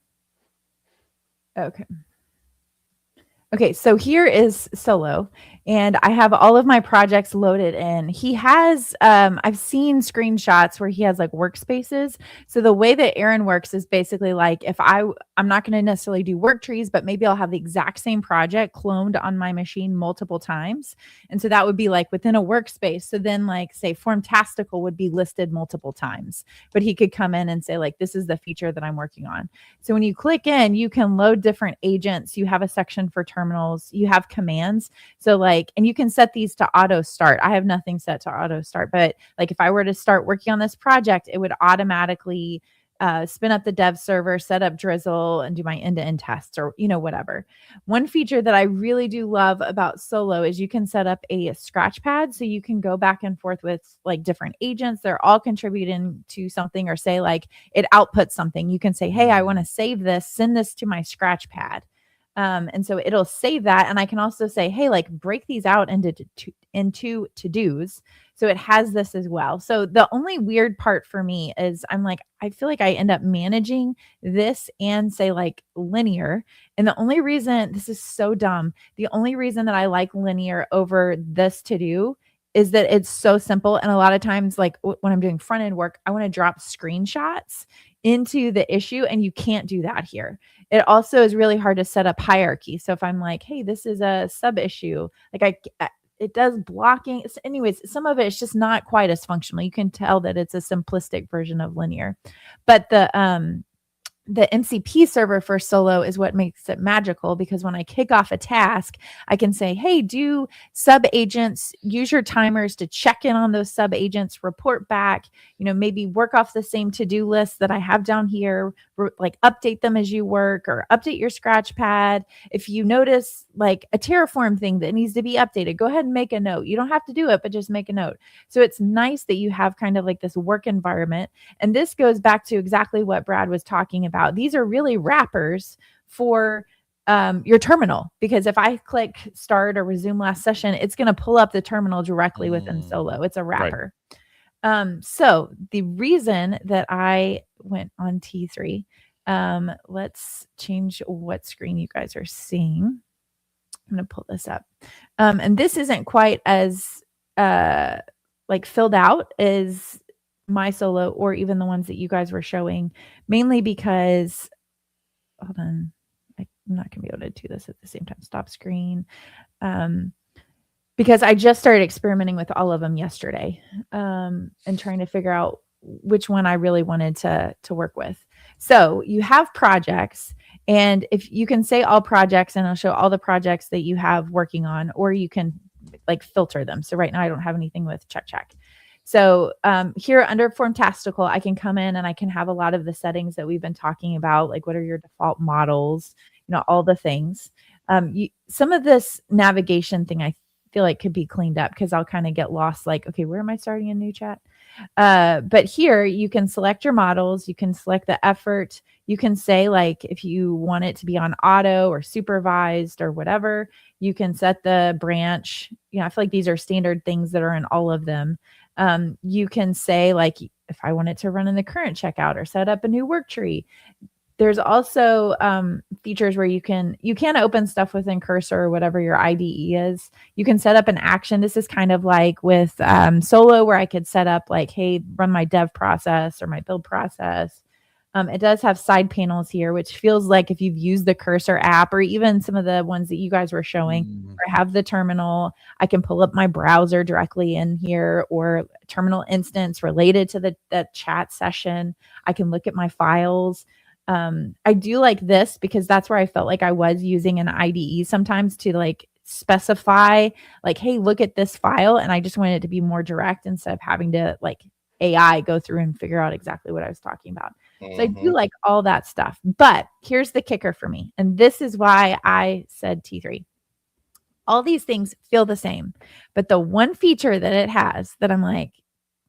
Okay, so here is Solo, and I have all of my projects loaded in. He has, I've seen screenshots where he has like workspaces. So the way that Aaron works is basically like if I'm not going to necessarily do work trees, but maybe I'll have the exact same project cloned on my machine multiple times. And so that would be like within a workspace. So then like say Formtastical would be listed multiple times, but he could come in and say like, this is the feature that I'm working on. So when you click in, you can load different agents. You have a section for terminals, you have commands. So like, and you can set these to auto start. I have nothing set to auto start, but like if I were to start working on this project, it would automatically spin up the dev server, set up Drizzle, and do my end-to-end tests or, whatever. One feature that I really do love about Solo is you can set up a scratch pad. So you can go back and forth with like different agents. They're all contributing to something, or say like it outputs something. You can say, hey, I want to save this, send this to my scratch pad. And so it'll save that. And I can also say, hey, like break these out into to-dos. So it has this as well. So the only weird part for me is I feel like I end up managing this and say like linear. And the only reason, this is so dumb, the only reason that I like linear over this to do is that it's so simple. And a lot of times, like when I'm doing front end work, I want to drop screenshots into the issue, and you can't do that here. It also is really hard to set up hierarchy. So if I'm like, hey, this is a sub issue, like it does blocking. Anyways, some of it is just not quite as functional. You can tell that it's a simplistic version of linear, but the MCP server for Solo is what makes it magical, because when I kick off a task, I can say, hey, do sub agents, use your timers to check in on those sub agents, report back, maybe work off the same to-do list that I have down here, like update them as you work, or update your scratch pad. If you notice like a Terraform thing that needs to be updated, go ahead and make a note. You don't have to do it, but just make a note. So it's nice that you have kind of like this work environment. And this goes back to exactly what Brad was talking about. These are really wrappers for your terminal, because if I click start or resume last session, it's going to pull up the terminal directly within Solo. It's a wrapper. So the reason that I went on T3, let's change what screen you guys are seeing. I'm going to pull this up. And this isn't quite as like filled out as my Solo or even the ones that you guys were showing, mainly because, hold on, I'm not going to be able to do this at the same time. Stop screen. Because I just started experimenting with all of them yesterday and trying to figure out which one I really wanted to work with. So you have projects, and if you can say all projects, and I'll show all the projects that you have working on, or you can like filter them. So right now I don't have anything with check. So here under Formtastical, I can come in and I can have a lot of the settings that we've been talking about, like what are your default models, all the things. Some of this navigation thing I feel like could be cleaned up, because I'll kind of get lost, like, okay, where am I starting a new chat? But here you can select your models, you can select the effort, you can say like if you want it to be on auto or supervised or whatever, you can set the branch. I feel like these are standard things that are in all of them. You can say like if I want it to run in the current checkout or set up a new work tree. There's also features where you can open stuff within Cursor or whatever your IDE is. You can set up an action. This is kind of like with Solo, where I could set up like, hey, run my dev process or my build process. It does have side panels here, which feels like if you've used the Cursor app or even some of the ones that you guys were showing, or have the terminal, I can pull up my browser directly in here, or terminal instance related to the chat session. I can look at my files. I do like this because that's where I felt like I was using an IDE sometimes to like specify like, hey, look at this file. And I just wanted it to be more direct instead of having to like AI go through and figure out exactly what I was talking about. So I do like all that stuff. But here's the kicker for me. And this is why I said T3. All these things feel the same. But the one feature that it has that I'm like,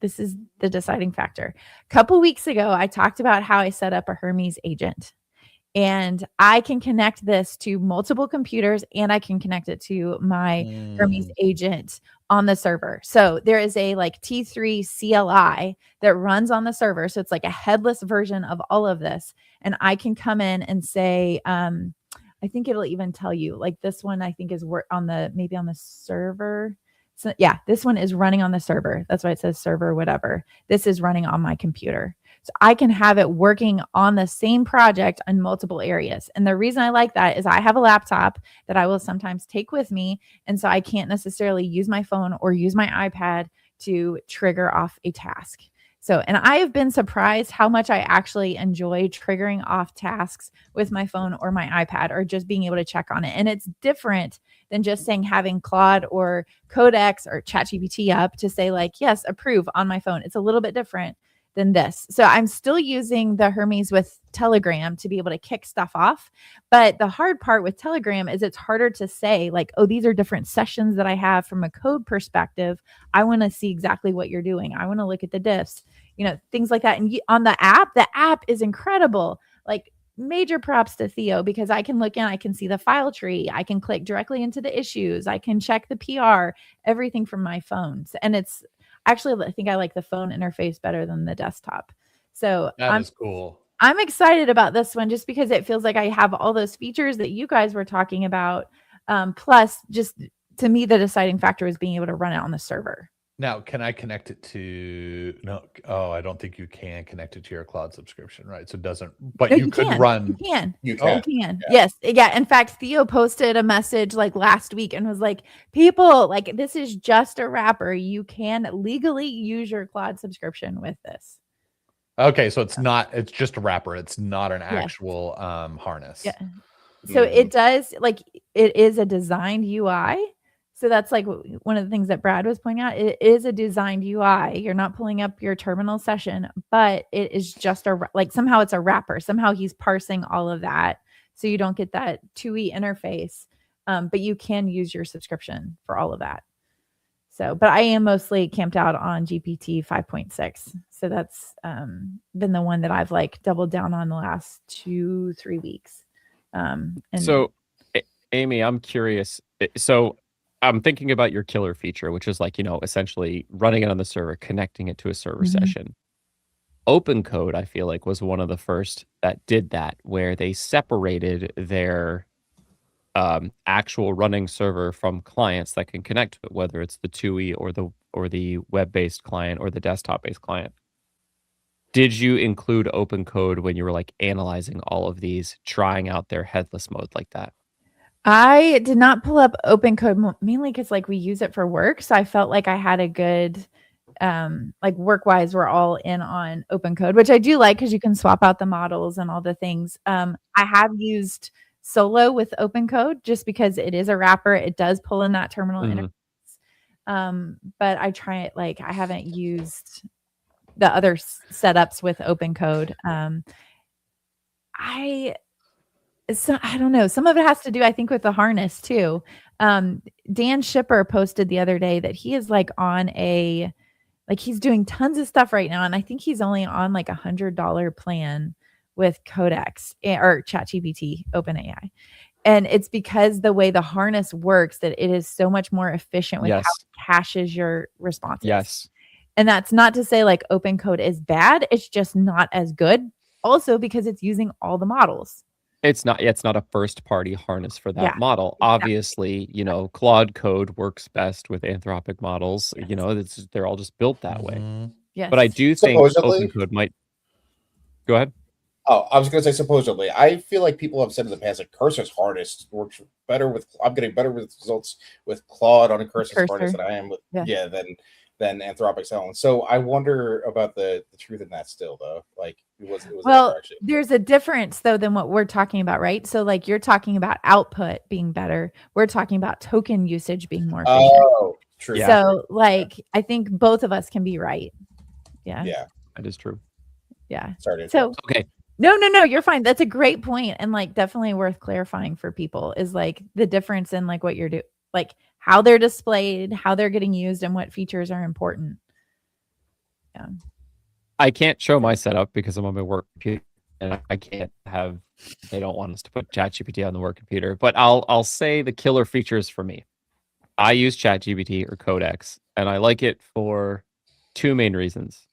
this is the deciding factor. A couple weeks ago, I talked about how I set up a Hermes agent. And I can connect this to multiple computers and I can connect it to my Hermes agent on the server. So there is a like T3 CLI that runs on the server. So it's like a headless version of all of this. And I can come in and say, I think it'll even tell you like this one, I think is maybe on the server. So yeah, this one is running on the server. That's why it says server, whatever. This is running on my computer. So I can have it working on the same project in multiple areas. And the reason I like that is I have a laptop that I will sometimes take with me. And so I can't necessarily use my phone or use my iPad to trigger off a task. So, and I have been surprised how much I actually enjoy triggering off tasks with my phone or my iPad, or just being able to check on it. And it's different than just saying having Claude or Codex or ChatGPT up to say like, yes, approve on my phone. It's a little bit different than this. So I'm still using the Hermes with Telegram to be able to kick stuff off. But the hard part with Telegram is it's harder to say like, oh, these are different sessions that I have from a code perspective. I want to see exactly what you're doing. I want to look at the diffs, things like that. And on the app is incredible. Like major props to Theo, because I can look in, I can see the file tree. I can click directly into the issues. I can check the PR, everything from my phones. And it's, actually, I think I like the phone interface better than the desktop. So that is cool. I'm excited about this one just because it feels like I have all those features that you guys were talking about. Plus, just to me, the deciding factor is being able to run it on the server. Now, can I connect it to no? Oh, I don't think you can connect it to your cloud subscription, right? So it doesn't, but No, you could run. You can. You can. You can. Yes. Yeah. In fact, Theo posted a message like last week and was like, people, like this is just a wrapper. You can legally use your cloud subscription with this. Okay, so it's just a wrapper. It's not an actual harness. Yeah. So it does, like, it is a designed UI. So that's like one of the things that Brad was pointing out. It is a designed UI. You're not pulling up your terminal session, but it is just somehow it's a wrapper. Somehow he's parsing all of that. So you don't get that TUI interface, but you can use your subscription for all of that. So, but I am mostly camped out on GPT 5.6. So that's been the one that I've like doubled down on the last 2-3 weeks. So Amy, I'm curious. So I'm thinking about your killer feature, which is like, essentially running it on the server, connecting it to a server session. OpenCode, I feel like, was one of the first that did that, where they separated their actual running server from clients that can connect to it, whether it's the TUI or the web-based client or the desktop-based client. Did you include OpenCode when you were like analyzing all of these, trying out their headless mode like that? I did not pull up OpenCode mainly because like we use it for work. So I felt like I had a good, like work-wise, we're all in on OpenCode, which I do like because you can swap out the models and all the things. I have used Solo with OpenCode just because it is a wrapper. It does pull in that terminal interface. But I try it, like I haven't used the other setups with OpenCode. I don't know. Some of it has to do, I think, with the harness too. Dan Shipper posted the other day that he is like on he's doing tons of stuff right now. And I think he's only on like $100 plan with Codex or ChatGPT, OpenAI. And it's because the way the harness works that it is so much more efficient with how it caches your responses. Yes. And that's not to say like OpenCode is bad. It's just not as good. also because it's using all the models. It's not a first party harness for that Yeah, model. exactly. Obviously, Claude Code works best with Anthropic models. Yes. They're all just built that way. Mhm. Yes. But I do think Supposedly- OpenCode might. Go ahead. Oh, I was going to say supposedly. I feel like people have said in the past that Cursor's harness works better with. I'm getting better with results with Claude on a Cursor's harness Cursor. than I am with Yeah. than Anthropic's own. So I wonder about the truth in that still though. Like it was Well, ever actually. there's a difference though than what we're talking about, right? So like you're talking about output being better. We're talking about token usage being more efficient. Oh, true. Yeah. So like I think both of us can be right. Yeah. Yeah. That is true. Yeah. Sorry to So interrupt. Okay. no, you're fine. That's a great point, and like definitely worth clarifying for people is like the difference in like what you're doing, like how they're displayed, how they're getting used, and what features are important. Yeah. I can't show my setup because I'm on my work computer, and I can't have. They don't want us to put ChatGPT on the work computer. But I'll say the killer features for me. I use ChatGPT or Codex, and I like it for two main reasons.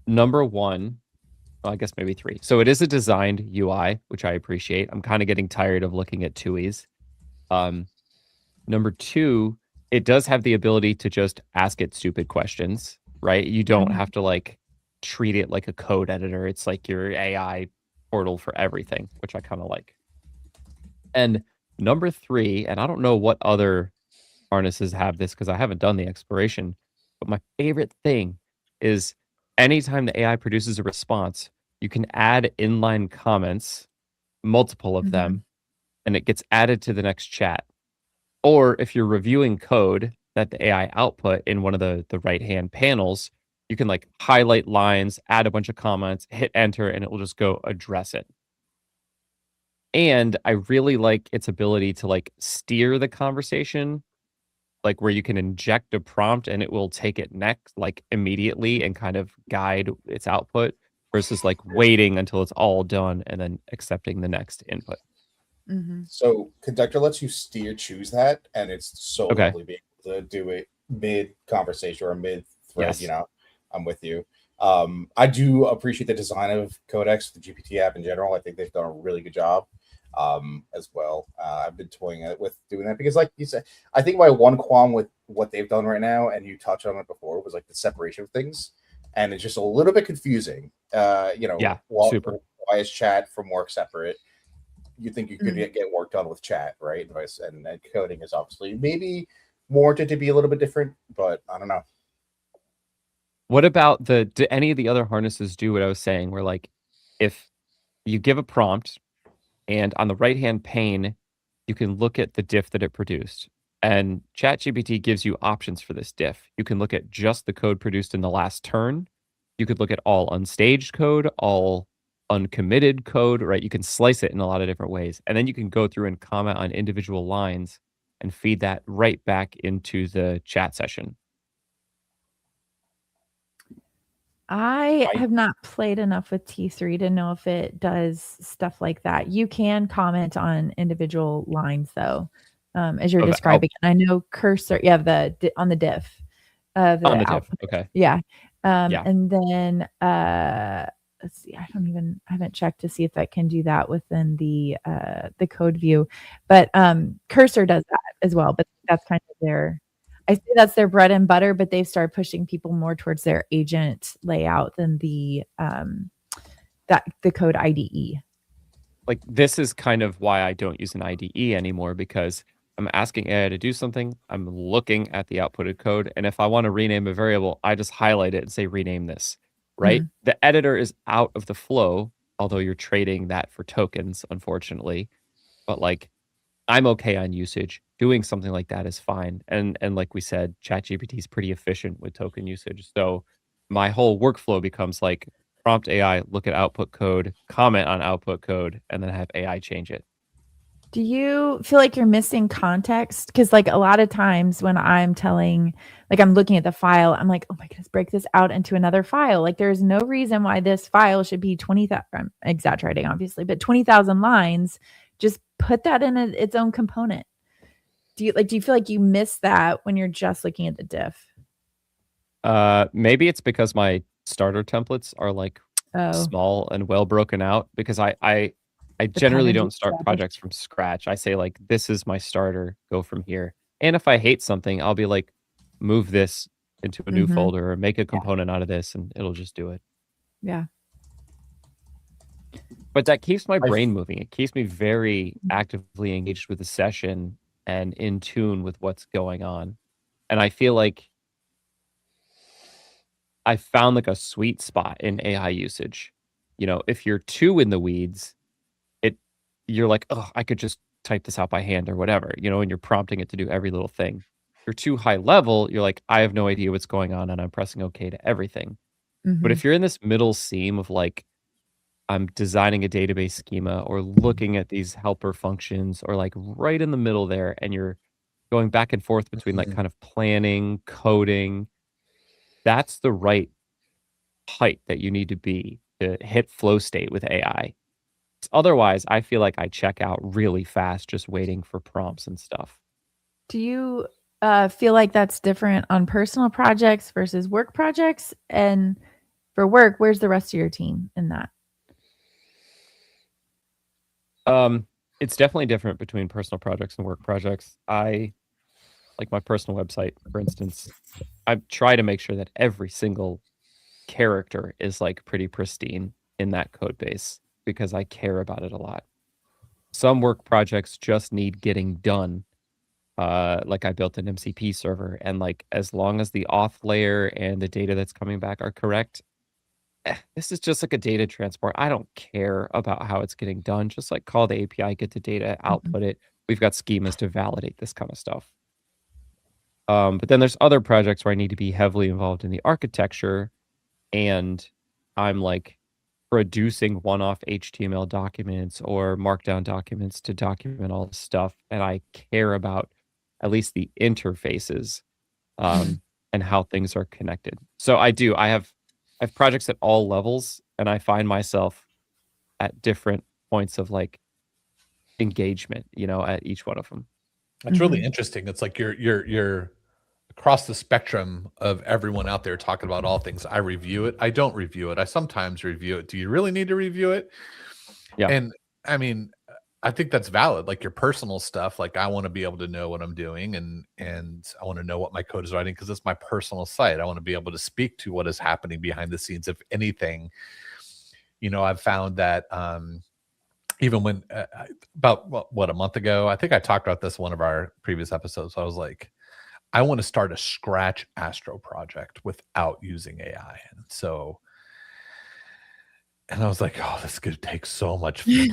Number one, well, I guess maybe three. So it is a designed UI, which I appreciate. I'm kind of getting tired of looking at TUIs. Number two, it does have the ability to just ask it stupid questions, right? You don't have to like treat it like a code editor. It's like your AI portal for everything, which I kind of like. And number three, and I don't know what other harnesses have this because I haven't done the exploration, but my favorite thing is anytime the AI produces a response, you can add inline comments, multiple of them, and it gets added to the next chat. Or if you're reviewing code that the AI output in one of the right-hand panels, you can like highlight lines, add a bunch of comments, hit enter, and it will just go address it. And I really like its ability to like steer the conversation, like where you can inject a prompt and it will take it next, like immediately and kind of guide its output versus like waiting until it's all done and then accepting the next input. So Conductor lets you choose that, and it's so Okay. lovely being able to do it mid conversation or mid thread. Yes. I'm with you. I do appreciate the design of Codex, the GPT app in general. I think they've done a really good job as well. I've been toying with doing that because, like you said, I think my one qualm with what they've done right now, and you touched on it before, was like the separation of things, and it's just a little bit confusing. Yeah, super. Why is chat from work separate? You think you could get work done with chat, right? And coding is obviously maybe warranted to be a little bit different, but I don't know. What about do any of the other harnesses do what I was saying, where like if you give a prompt and on the right-hand pane, you can look at the diff that it produced. And ChatGPT gives you options for this diff. You can look at just the code produced in the last turn. You could look at all unstaged code, all uncommitted code, right? You can slice it in a lot of different ways. And then you can go through and comment on individual lines and feed that right back into the chat session. I have not played enough with T3 to know if it does stuff like that. You can comment on individual lines though, as you're describing. And I know Cursor, on the diff. On the diff, okay. Yeah. Yeah. And then let's see, I haven't checked to see if that can do that within the code view. But Cursor does that as well, but that's kind of I say that's their bread and butter, but they've started pushing people more towards their agent layout than the code IDE. Like this is kind of why I don't use an IDE anymore, because I'm asking AI to do something. I'm looking at the outputted code. And if I want to rename a variable, I just highlight it and say, rename this, right? The editor is out of the flow, although you're trading that for tokens, unfortunately. But like, I'm okay on usage. Doing something like that is fine. And like we said, ChatGPT is pretty efficient with token usage. So my whole workflow becomes like prompt AI, look at output code, comment on output code, and then have AI change it. Do you feel like you're missing context? Because like a lot of times when I'm I'm looking at the file, I'm like, oh my goodness, break this out into another file. Like there's no reason why this file should be 20,000, I'm exaggerating obviously, but 20,000 lines. Just put that in its own component. Do you feel like you miss that when you're just looking at the diff? Maybe it's because my starter templates are like small and well broken out, because I generally don't patterns start established. projects from scratch. I say like, this is my starter, go from here. And if I hate something, I'll be like, move this into a new Mhm. folder or make a component out of this, and it'll just do it. Yeah. But that keeps my I've- brain moving. It keeps me very actively engaged with the session and in tune with what's going on. And I feel like I found like a sweet spot in AI usage. You know, if you're too in the weeds, you're like, oh, I could just type this out by hand or whatever, you know, and you're prompting it to do every little thing. If you're too high level, you're like, I have no idea what's going on, and I'm pressing OK to everything. But Mhm. if you're in this middle seam of like, I'm designing a database schema or looking at these helper functions, or like right in the middle there, and you're going back and forth between like kind of planning, coding, that's the right height that you need to be to hit flow state with AI. Otherwise, I feel like I check out really fast just waiting for prompts and stuff. Do you feel like that's different on personal projects versus work projects? And for work, where's the rest of your team in that? It's definitely different between personal projects and work projects. I like my personal website, for instance. I try to make sure that every single character is like pretty pristine in that code base because I care about it a lot. Some work projects just need getting done. Like I built an MCP server, and like as long as the auth layer and the data that's coming back are correct, this is just like a data transport. I don't care about how it's getting done. Just like call the API, get the data, output it. We've got schemas to validate this kind of stuff. But then there's other projects where I need to be heavily involved in the architecture, and I'm like producing one-off HTML documents or Markdown documents to document all this stuff, and I care about at least the interfaces and how things are connected. So I have projects at all levels, and I find myself at different points of like engagement, you know, at each one of them. That's really interesting. It's like you're across the spectrum of everyone out there talking about all things. I review it. I don't review it. I sometimes review it. Do you really need to review it? Yeah. And I mean, I think that's valid. Like your personal stuff, like I want to be able to know what I'm doing, and I want to know what my code is writing because it's my personal site. I want to be able to speak to what is happening behind the scenes. If anything, you know, I've found that even when about a month ago, I think I talked about this in one of our previous episodes. I was like, I want to start a scratch Astro project without using AI. And I was like, oh, this could take so much, like,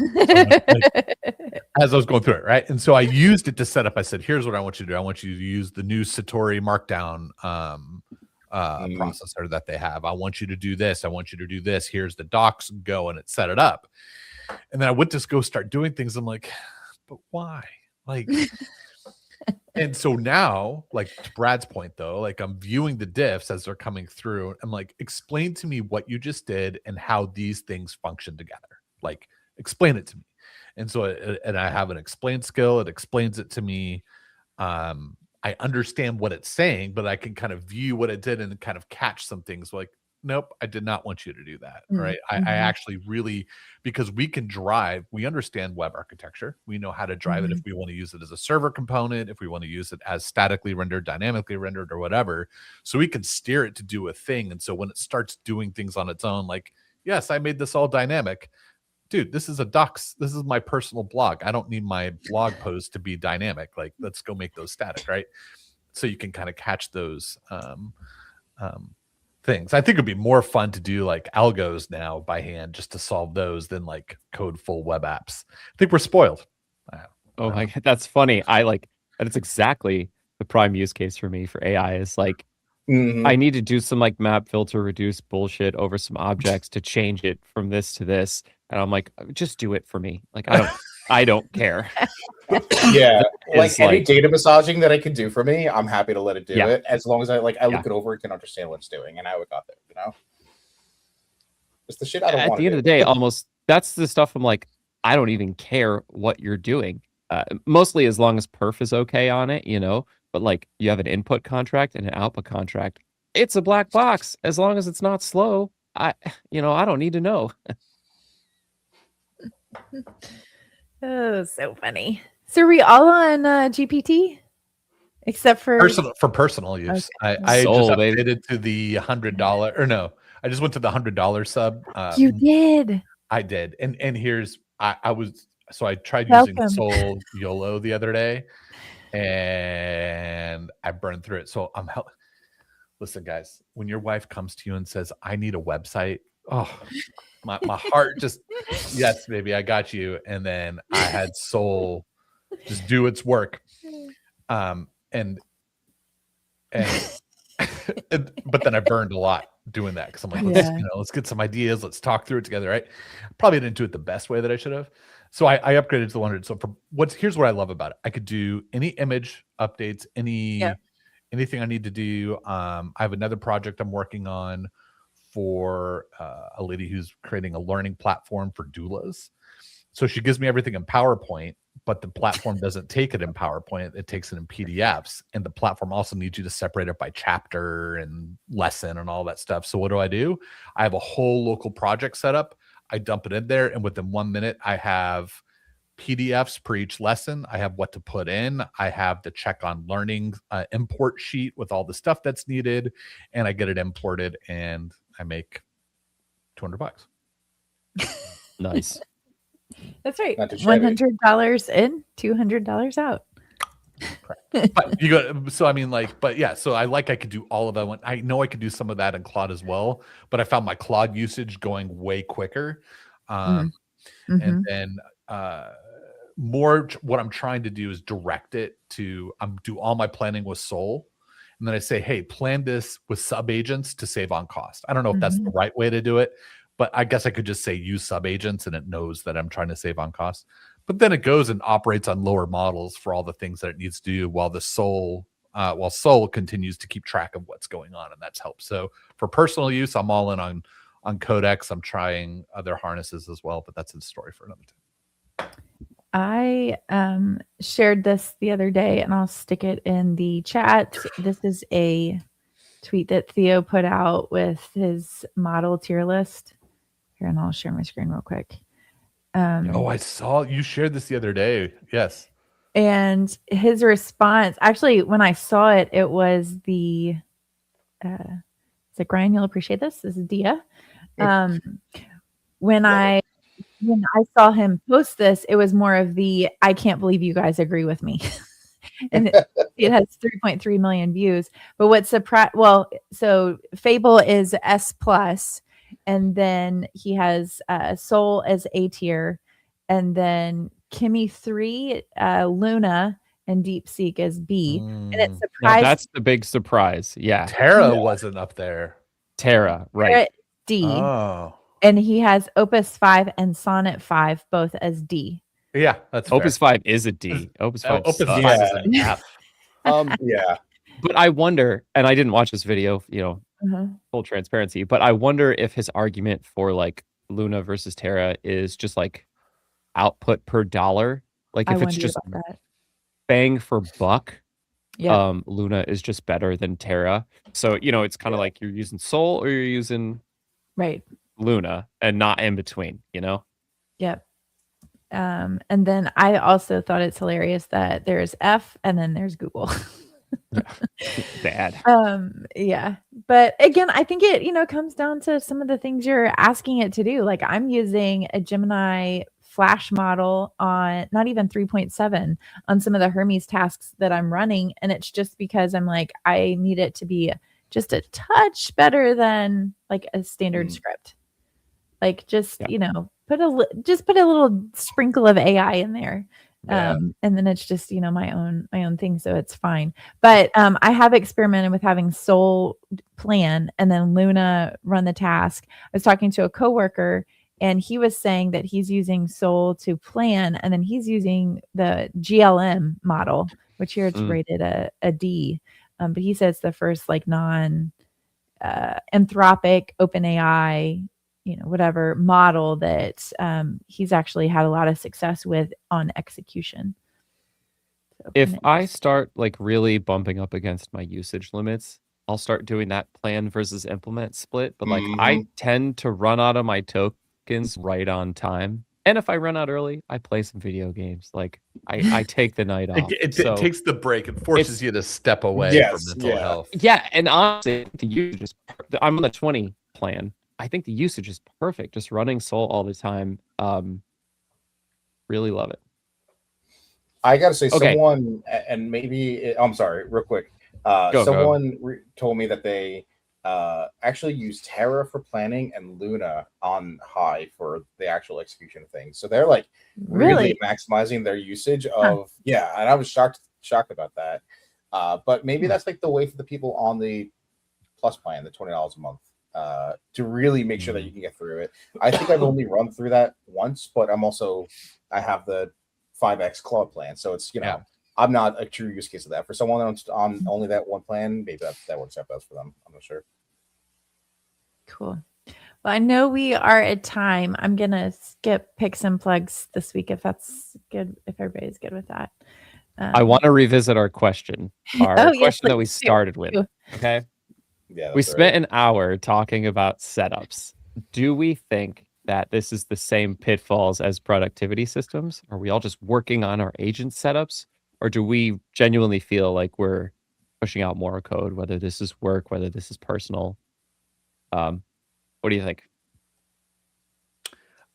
as I was going through it, right? And so I used it to set up. I said, here's what I want you to do. I want you to use the new Satori Markdown processor that they have. I want you to do this. I want you to do this. Here's the docs, go, and it set it up. And then I went to go start doing things. I'm like, but why? Like, and so now, like to Brad's point, though, like I'm viewing the diffs as they're coming through. I'm like, explain to me what you just did and how these things function together. Like, explain it to me. And so, and I have an explain skill. It explains it to me. I understand what it's saying, but I can kind of view what it did and kind of catch some things like, nope, I did not want you to do that. Right. I actually really, because we understand web architecture. We know how to drive it if we want to use it as a server component, if we want to use it as statically rendered, dynamically rendered, or whatever. So we can steer it to do a thing. And so when it starts doing things on its own, like, yes, I made this all dynamic. Dude, this is a docs. This is my personal blog. I don't need my blog post to be dynamic. Like, let's go make those static. Right. So you can kind of catch those, things. I think it'd be more fun to do like algos now by hand just to solve those than like code full web apps. I think we're spoiled. Oh my God, that's funny. That's exactly the prime use case for me for AI is like, I need to do some like map filter reduce bullshit over some objects to change it from this to this. And I'm like, just do it for me. Like, I don't care. Yeah, It's any like- data massaging that I can do for me, I'm happy to let it do Yeah. it as long as I look Yeah. it over and can understand what it's doing and how it got there. You know, it's the shit I don't At want. the end of the day, almost that's the stuff I'm like, I don't even care what you're doing. Mostly as long as perf is okay on it, you know. But like, you have an input contract and an output contract. It's a black box. As long as it's not slow, I don't need to know. Oh, so funny. So are we all on GPT? Except for Personal use. I just Soul, baby. updated to the $100 or no, I just went to the $100 sub. you did. I did. And here's I tried using Welcome. Soul YOLO the other day and I burned through it. So listen, guys, when your wife comes to you and says, I need a website, oh my heart just, yes, baby, I got you. And then I had Soul just do its work. And but then I burned a lot doing that because I'm like, let's get some ideas, let's talk through it together, right? Probably didn't do it the best way that I should have. So I upgraded to the 100. So here's what I love about it. I could do any image updates, anything I need to do. I have another project I'm working on for a lady who's creating a learning platform for doulas. So she gives me everything in PowerPoint, but the platform doesn't take it in PowerPoint. It takes it in PDFs. And the platform also needs you to separate it by chapter and lesson and all that stuff. So what do? I have a whole local project set up. I dump it in there. And within 1 minute, I have PDFs per each lesson. I have what to put in. I have the check on learning import sheet with all the stuff that's needed. And I get it imported and I make $200. Nice. That's right. Not too shabby. $100 in, $200 out. But you go, so I mean, so I could do all of that. I know I could do some of that in Claude as well, but I found my Claude usage going way quicker. And then more what I'm trying to do is direct it to do all my planning with Soul. And then I say, hey, plan this with sub agents to save on cost. I don't know if that's the right way to do it, but I guess I could just say use sub agents and it knows that I'm trying to save on cost. But then it goes and operates on lower models for all the things that it needs to do while Soul continues to keep track of what's going on, and that's helped. So for personal use, I'm all in on Codex. I'm trying other harnesses as well, but that's a story for another time. I shared this the other day, and I'll stick it in the chat. This is a tweet that Theo put out with his model tier list. Here, and I'll share my screen real quick. I saw you shared this the other day. Yes. And his response, actually, when I saw it, it was the, is it Brian? You'll appreciate this. This is Dia. When I saw him post this, it was more of the, I can't believe you guys agree with me. And it has 3.3 million views. But what surprised, so Fable is S+, and then he has Soul as A tier, and then Kimmy 3, Luna, and DeepSeek as B. And it surprised. That's the big surprise. Yeah. Terra wasn't up there. Terra, right. Terra D. Oh. And he has Opus 5 and Sonnet 5 both as D. Yeah, that's Opus fair. 5 is a D. Opus 5 Opus sucks. 5 is an F. Yeah. But I wonder, and I didn't watch this video, full transparency, but I wonder if his argument for like Luna versus Terra is just like output per dollar. Like if it's just bang for buck, Luna is just better than Terra. So, it's kind of like you're using Soul or you're using Luna and not in between, Yep. And then I also thought it's hilarious that there's F and then there's Google. Bad. Yeah. But again, I think it, comes down to some of the things you're asking it to do. Like I'm using a Gemini Flash model on not even 3.7 on some of the Hermes tasks that I'm running. And it's just because I'm like, I need it to be just a touch better than like a standard script. Like just, put a little sprinkle of AI in there. And then it's just, my own thing. So it's fine. But I have experimented with having Soul plan and then Luna run the task. I was talking to a coworker and he was saying that he's using Soul to plan and then he's using the GLM model, which here it's rated a D. But he says the first like non Anthropic OpenAI whatever model that he's actually had a lot of success with on execution. So if I start like really bumping up against my usage limits, I'll start doing that plan versus implement split. But like I tend to run out of my tokens right on time. And if I run out early, I play some video games. Like I take the night off. It So takes the break. It forces it's- you to step away Yes, from mental yeah. health. yeah, and honestly, the usage is I'm on the 20 plan. I think the usage is perfect. Just running Soul all the time. Really love it. I gotta say, Okay. someone, and maybe I'm sorry, real quick. Go. Someone told me that they actually use Terra for planning and Luna on high for the actual execution of things. So they're like really maximizing their usage of yeah, and I was shocked about that. But maybe that's like the way for the people on the plus plan, the $20 a month, to really make sure that you can get through it. I think I've only run through that once, but I have the 5x cloud plan, so it's I'm not a true use case of that. For someone that's on only that one plan, maybe that works out best for them. I'm not sure. Cool. Well, I know we are at time. I'm gonna skip picks and plugs this week if that's good. If everybody's good with that. I want to revisit our question. Our question that we started with. Okay. Yeah. We spent an hour talking about setups. Do we think that this is the same pitfalls as productivity systems? Are we all just working on our agent setups? Or do we genuinely feel like we're pushing out more code, whether this is work, whether this is personal? What do you think?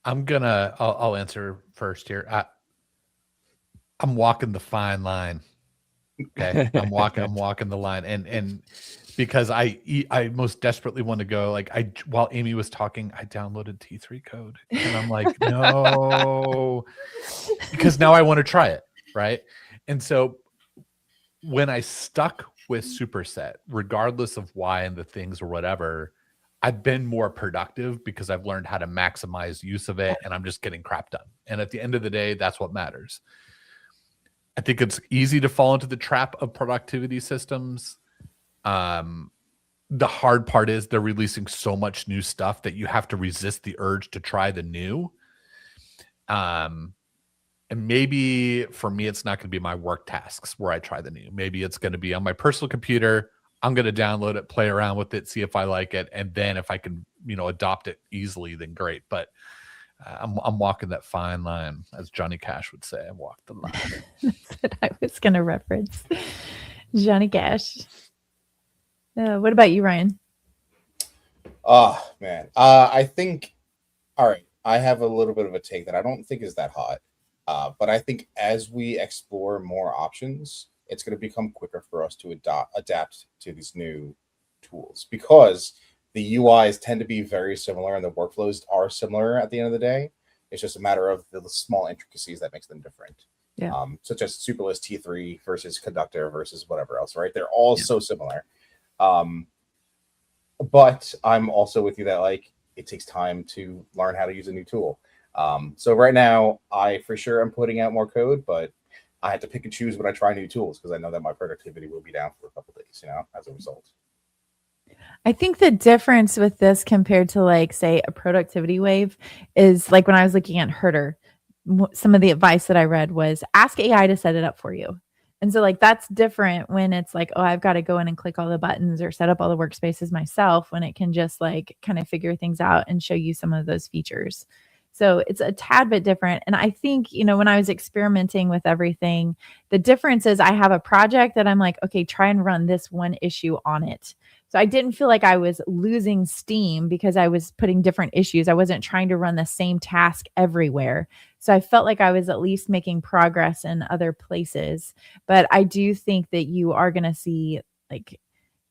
I'll answer first here. I'm walking the fine line. Okay. I'm walking the line. And because I most desperately want to go, like while Amy was talking, I downloaded T3 code and I'm like, no, because now I want to try it. Right. And so when I stuck with Superset, regardless of why and the things or whatever, I've been more productive because I've learned how to maximize use of it and I'm just getting crap done. And at the end of the day, that's what matters. I think it's easy to fall into the trap of productivity systems. The hard part is they're releasing so much new stuff that you have to resist the urge to try the new. And maybe for me, it's not going to be my work tasks where I try the new. Maybe it's going to be on my personal computer. I'm going to download it, play around with it, see if I like it. And then if I can, adopt it easily, then great. But I'm walking that fine line, as Johnny Cash would say. I walked the line. That's what I was going to reference. Johnny Cash. What about you, Ryan? Oh, man. I think, all right, I have a little bit of a take that I don't think is that hot. But I think as we explore more options, it's going to become quicker for us to adapt to these new tools because the UIs tend to be very similar and the workflows are similar at the end of the day. It's just a matter of the small intricacies that makes them different. Yeah. Such as Superlist T3 versus Conductor versus whatever else, right? They're all so similar. But I'm also with you that like it takes time to learn how to use a new tool. So right now, I for sure am putting out more code, but I had to pick and choose when I try new tools because I know that my productivity will be down for a couple of days, as a result. I think the difference with this compared to like, say, a productivity wave is like when I was looking at Herder, some of the advice that I read was ask AI to set it up for you. And so like that's different when it's like, oh, I've got to go in and click all the buttons or set up all the workspaces myself when it can just like kind of figure things out and show you some of those features. So it's a tad bit different. And I think, when I was experimenting with everything, the difference is I have a project that I'm like, okay, try and run this one issue on it. So I didn't feel like I was losing steam because I was putting different issues. I wasn't trying to run the same task everywhere. So I felt like I was at least making progress in other places. But I do think that you are going to see like,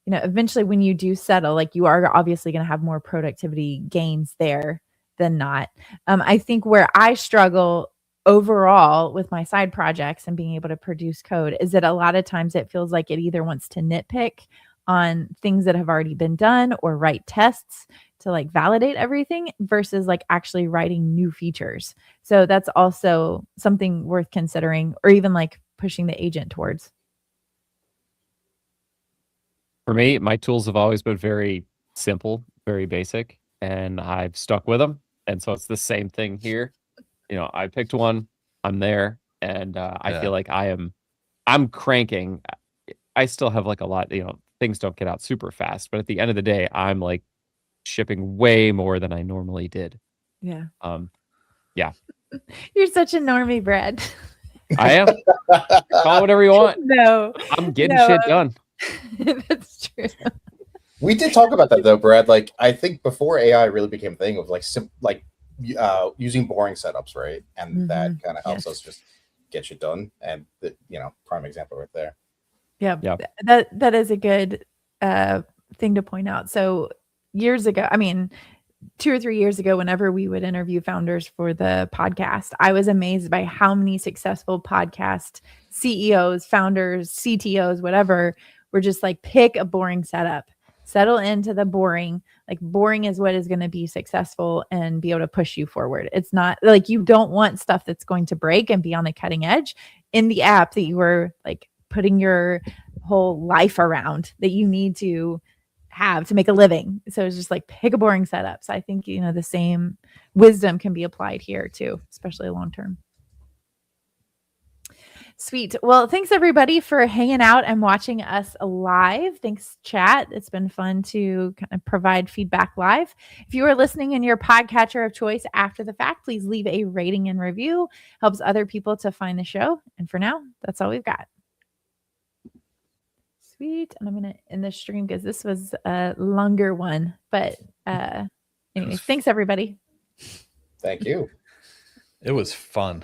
eventually when you do settle, like you are obviously going to have more productivity gains there than not. I think where I struggle overall with my side projects and being able to produce code is that a lot of times it feels like it either wants to nitpick on things that have already been done or write tests to like validate everything versus like actually writing new features. So that's also something worth considering or even like pushing the agent towards. For me, my tools have always been very simple, very basic, and I've stuck with them. And so it's the same thing here. I picked one, I'm there, and I feel like I'm cranking. I still have like a lot, things don't get out super fast. But at the end of the day, I'm like shipping way more than I normally did. Yeah. Yeah. You're such a normie, Brad. I am. Call it whatever you want. No, I'm getting No. shit done. that's true. We did talk about that though, Brad. Like I think before AI really became a thing of like using boring setups, right? And that kind of helps Yes. us just get shit done. And the, prime example right there. Yeah, Yeah. that is a good thing to point out. So years ago, I mean, 2 or 3 years ago, whenever we would interview founders for the podcast, I was amazed by how many successful podcast CEOs, founders, CTOs, whatever, were just like, pick a boring setup, settle into the boring. Like boring is what is going to be successful and be able to push you forward. It's not like you don't want stuff that's going to break and be on the cutting edge in the app that you were like putting your whole life around, that you need to have to make a living. So it's just like, pick a boring setup. So I think, the same wisdom can be applied here too, especially long term. Sweet. Well, thanks everybody for hanging out and watching us live. Thanks, chat. It's been fun to kind of provide feedback live. If you are listening in your podcatcher of choice after the fact, please leave a rating and review. Helps other people to find the show. And for now, that's all we've got. Sweet. And I'm going to end the stream because this was a longer one. But anyway, thanks everybody. Thank you. It was fun.